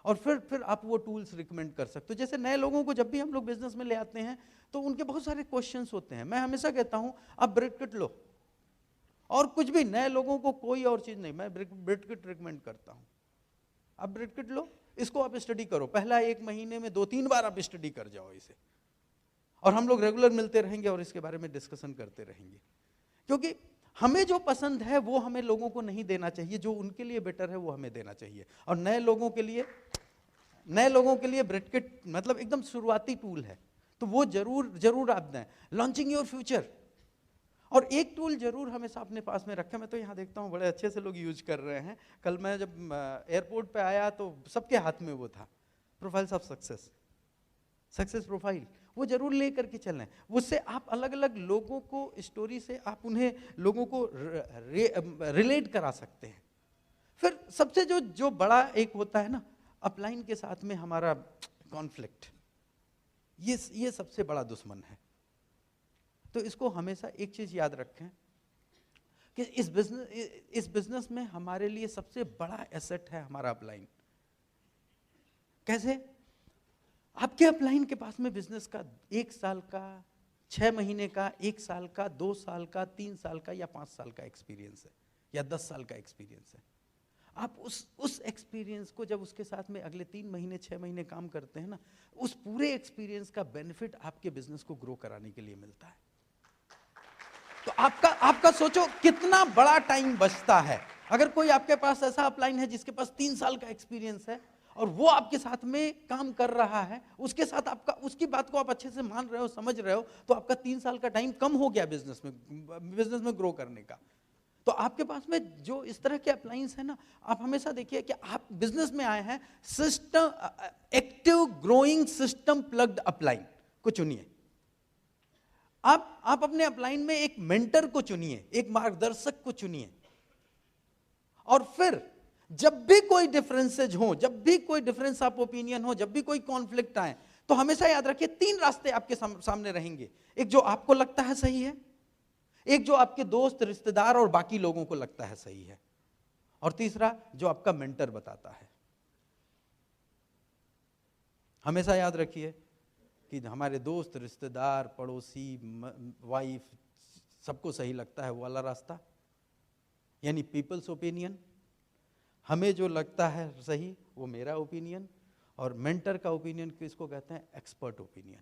और फिर आप वो टूल्स रिकमेंड कर सकते हो। जैसे नए लोगों को जब भी हम लोग बिजनेस में ले आते हैं, तो उनके बहुत सारे क्वेश्चंस होते हैं। मैं हमेशा कहता हूं आप ब्रेड किट लो, और कुछ भी, नए लोगों को कोई और चीज नहीं, मैं ब्रेड किट रिकमेंड करता हूं। आप ब्रेड किट लो, इसको आप स्टडी करो, पहला 1 महीने में 2-3 बार आप स्टडी कर जाओ इसे, और हम लोग रेगुलर मिलते रहेंगे और इसके बारे में डिस्कशन करते रहेंगे। क्योंकि हमें जो पसंद है वो हमें लोगों को नहीं देना चाहिए, जो उनके लिए बेटर है वो हमें देना चाहिए। और नए लोगों के लिए ब्रेड किट मतलब एकदम शुरुआती टूल है, तो वो जरूर आप दें। लॉन्चिंग योर फ्यूचर, और एक टूल जरूर हमेशा अपने पास में रखें। मैं तो यहाँ देखता हूँ बड़े अच्छे से लोग यूज कर रहे हैं। कल मैं जब एयरपोर्ट पे आया तो सबके हाथ में वो था, प्रोफाइल्स ऑफ सक्सेस प्रोफाइल, वो जरूर ले करके चलें। उससे आप अलग अलग लोगों को, स्टोरी से आप उन्हें, लोगों को रिलेट करा सकते हैं। फिर सबसे जो बड़ा एक होता है ना, अपलाइन के साथ में हमारा कॉन्फ्लिक्ट, ये सबसे बड़ा दुश्मन है। तो इसको हमेशा एक चीज याद रखें कि इस बिजनेस में हमारे लिए सबसे बड़ा एसेट है हमारा अपलाइन। कैसे? आपके अपलाइन के पास में बिजनेस का 1 साल का, 6 महीने का, 1 साल का, 2 साल का, 3 साल का या 5 साल का एक्सपीरियंस है, या 10 साल का एक्सपीरियंस है। आप उस एक्सपीरियंस को जब उसके साथ में अगले 3 महीने, 6 महीने काम करते हैं ना, उस पूरे एक्सपीरियंस का बेनिफिट आपके बिजनेस को ग्रो कराने के लिए मिलता है। तो आपका सोचो कितना बड़ा टाइम बचता है। अगर कोई आपके पास ऐसा अपलाइन है जिसके पास 3 साल का एक्सपीरियंस है और वो आपके साथ में काम कर रहा है, उसके साथ आपका, उसकी बात को आप अच्छे से मान रहे हो, समझ रहे हो, तो आपका 3 साल का टाइम कम हो गया बिजनेस में ग्रो करने का। तो आपके पास में जो इस तरह के अप्लायंस है ना, आप हमेशा देखिए कि आप बिजनेस में आए हैं, system active growing system plugged upline को चुनिए। आप अपने अपलाइन में एक मेंटर को चुनिए, एक मार्गदर्शक को चुनिए, और फिर जब भी कोई डिफरेंसेज हो, जब भी कोई डिफरेंस ऑफ ओपिनियन हो, जब भी कोई कॉन्फ्लिक्ट आए, तो हमेशा याद रखिए 3 रास्ते आपके सामने रहेंगे। एक जो आपको लगता है सही है, एक जो आपके दोस्त, रिश्तेदार और बाकी लोगों को लगता है सही है, और तीसरा जो आपका मेंटर बताता है। हमेशा याद रखिए कि हमारे दोस्त, रिश्तेदार, पड़ोसी, वाइफ, सबको सही लगता है वो वाला रास्ता, यानी पीपल्स ओपिनियन। हमें जो लगता है सही वो मेरा ओपिनियन, और मेंटर का ओपिनियन किसको कहते हैं? Expert opinion.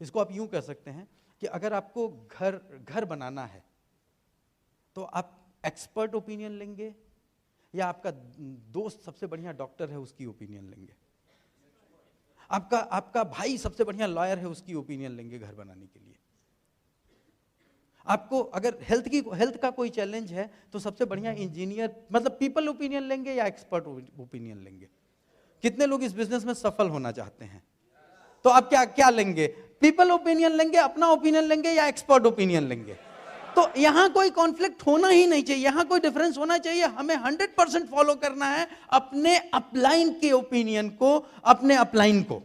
इसको आप यूं कह सकते हैं कि अगर आपको घर बनाना है तो आप एक्सपर्ट ओपिनियन लेंगे, या आपका दोस्त सबसे बढ़िया डॉक्टर है उसकी ओपिनियन लेंगे, आपका भाई सबसे बढ़िया लॉयर है उसकी ओपिनियन लेंगे घर बनाने के लिए। आपको अगर हेल्थ का कोई चैलेंज है तो सबसे बढ़िया इंजीनियर, मतलब पीपल ओपिनियन लेंगे या एक्सपर्ट ओपिनियन लेंगे? कितने लोग इस बिजनेस में सफल होना चाहते हैं? तो आप क्या लेंगे? पीपल ओपिनियन लेंगे, अपना ओपिनियन लेंगे, या एक्सपर्ट ओपिनियन लेंगे? तो यहां कोई कॉन्फ्लिक्ट होना ही नहीं चाहिए, यहां कोई डिफरेंस होना चाहिए। हमें 100% फॉलो करना है अपने अपलाइन के ओपिनियन को, अपने अपलाइन को।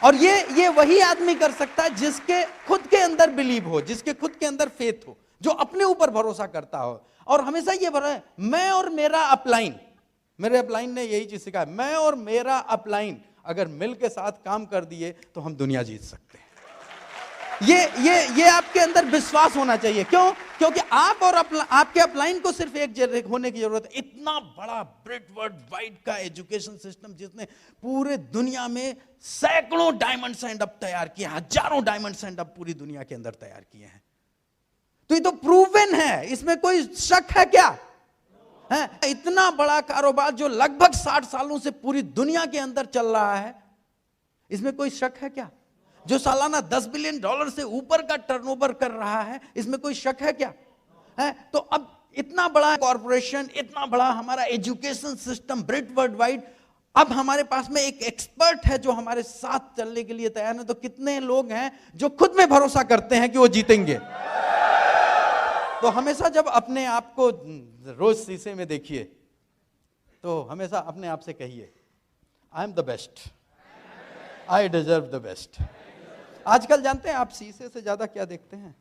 और ये वही आदमी कर सकता है जिसके खुद के अंदर बिलीव हो, जिसके खुद के अंदर फेथ हो, जो अपने ऊपर भरोसा करता हो और हमेशा ये भरोसा, मैं और मेरा अपलाइन, मेरे अपलाइन ने यही चीज सिखाया, मैं और मेरा अपलाइन अगर मिल के साथ काम कर दिए तो हम दुनिया जीत सकते हैं। ये आपके अंदर विश्वास होना चाहिए। क्यों? क्योंकि आप और आपके अपलाइन को सिर्फ एक होने की जरूरत है। इतना बड़ा वर्ल्ड वाइड का एजुकेशन सिस्टम जिसने पूरे दुनिया में सैकड़ों डायमंड स्टैंड अप तैयार किए, हजारों डायमंड स्टैंड अप पूरी दुनिया के अंदर तैयार किए हैं, तो ये तो प्रूवन है, इसमें कोई शक है क्या? है इतना बड़ा कारोबार जो लगभग 60 सालों से पूरी दुनिया के अंदर चल रहा है, इसमें कोई शक है क्या? जो सालाना $10 बिलियन से ऊपर का टर्नओवर कर रहा है, इसमें कोई शक है क्या? है तो अब इतना बड़ा कॉर्पोरेशन, इतना बड़ा हमारा एजुकेशन सिस्टम वर्ल्ड वाइड, अब हमारे पास में एक एक्सपर्ट है जो हमारे साथ चलने के लिए तैयार है। तो कितने लोग हैं जो खुद में भरोसा करते हैं कि वो जीतेंगे? तो हमेशा जब अपने आप को रोज शीशे में देखिए तो हमेशा अपने आप से कहिए, I am the best, I deserve the best. आजकल जानते हैं आप शीशे से ज्यादा क्या देखते हैं?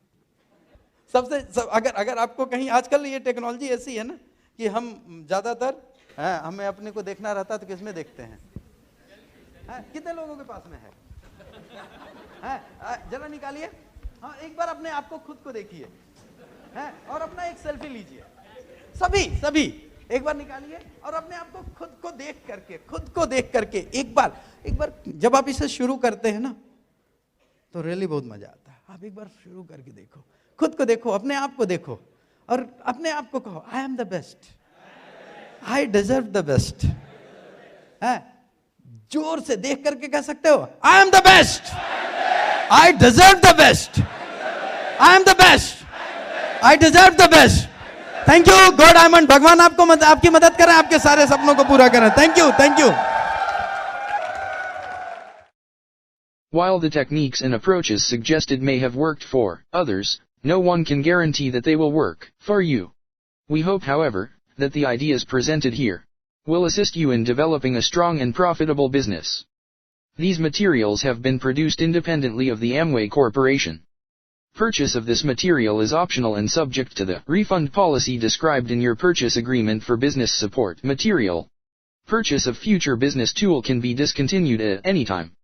अगर आपको कहीं, आजकल ये टेक्नोलॉजी ऐसी है ना कि हम ज्यादातर हमें अपने को देखना रहता है तो किसमें देखते हैं? कितने लोगों के पास में है? जरा निकालिए, हाँ एक बार अपने आप को खुद को देखिए और अपना एक सेल्फी लीजिए। सभी एक बार निकालिए और अपने आप को खुद को देख करके एक बार जब आप इसे शुरू करते हैं ना तो रियली बहुत मजा आता है। आप एक बार शुरू करके देखो, खुद को देखो, अपने आप को देखो और अपने आप को कहो, I am the best, I deserve the best. जोर से देख करके कह सकते हो, I am the best, I deserve the best, I am the best, I deserve the best. Thank you God diamond, भगवान आपकी मदद करें, आपके सारे सपनों को पूरा करें। Thank you. While the techniques and approaches suggested may have worked for others, no one can guarantee that they will work for you. We hope, however, that the ideas presented here will assist you in developing a strong and profitable business. These materials have been produced independently of the Amway Corporation. Purchase of this material is optional and subject to the refund policy described in your purchase agreement for business support material. Purchase of future business tool can be discontinued at any time.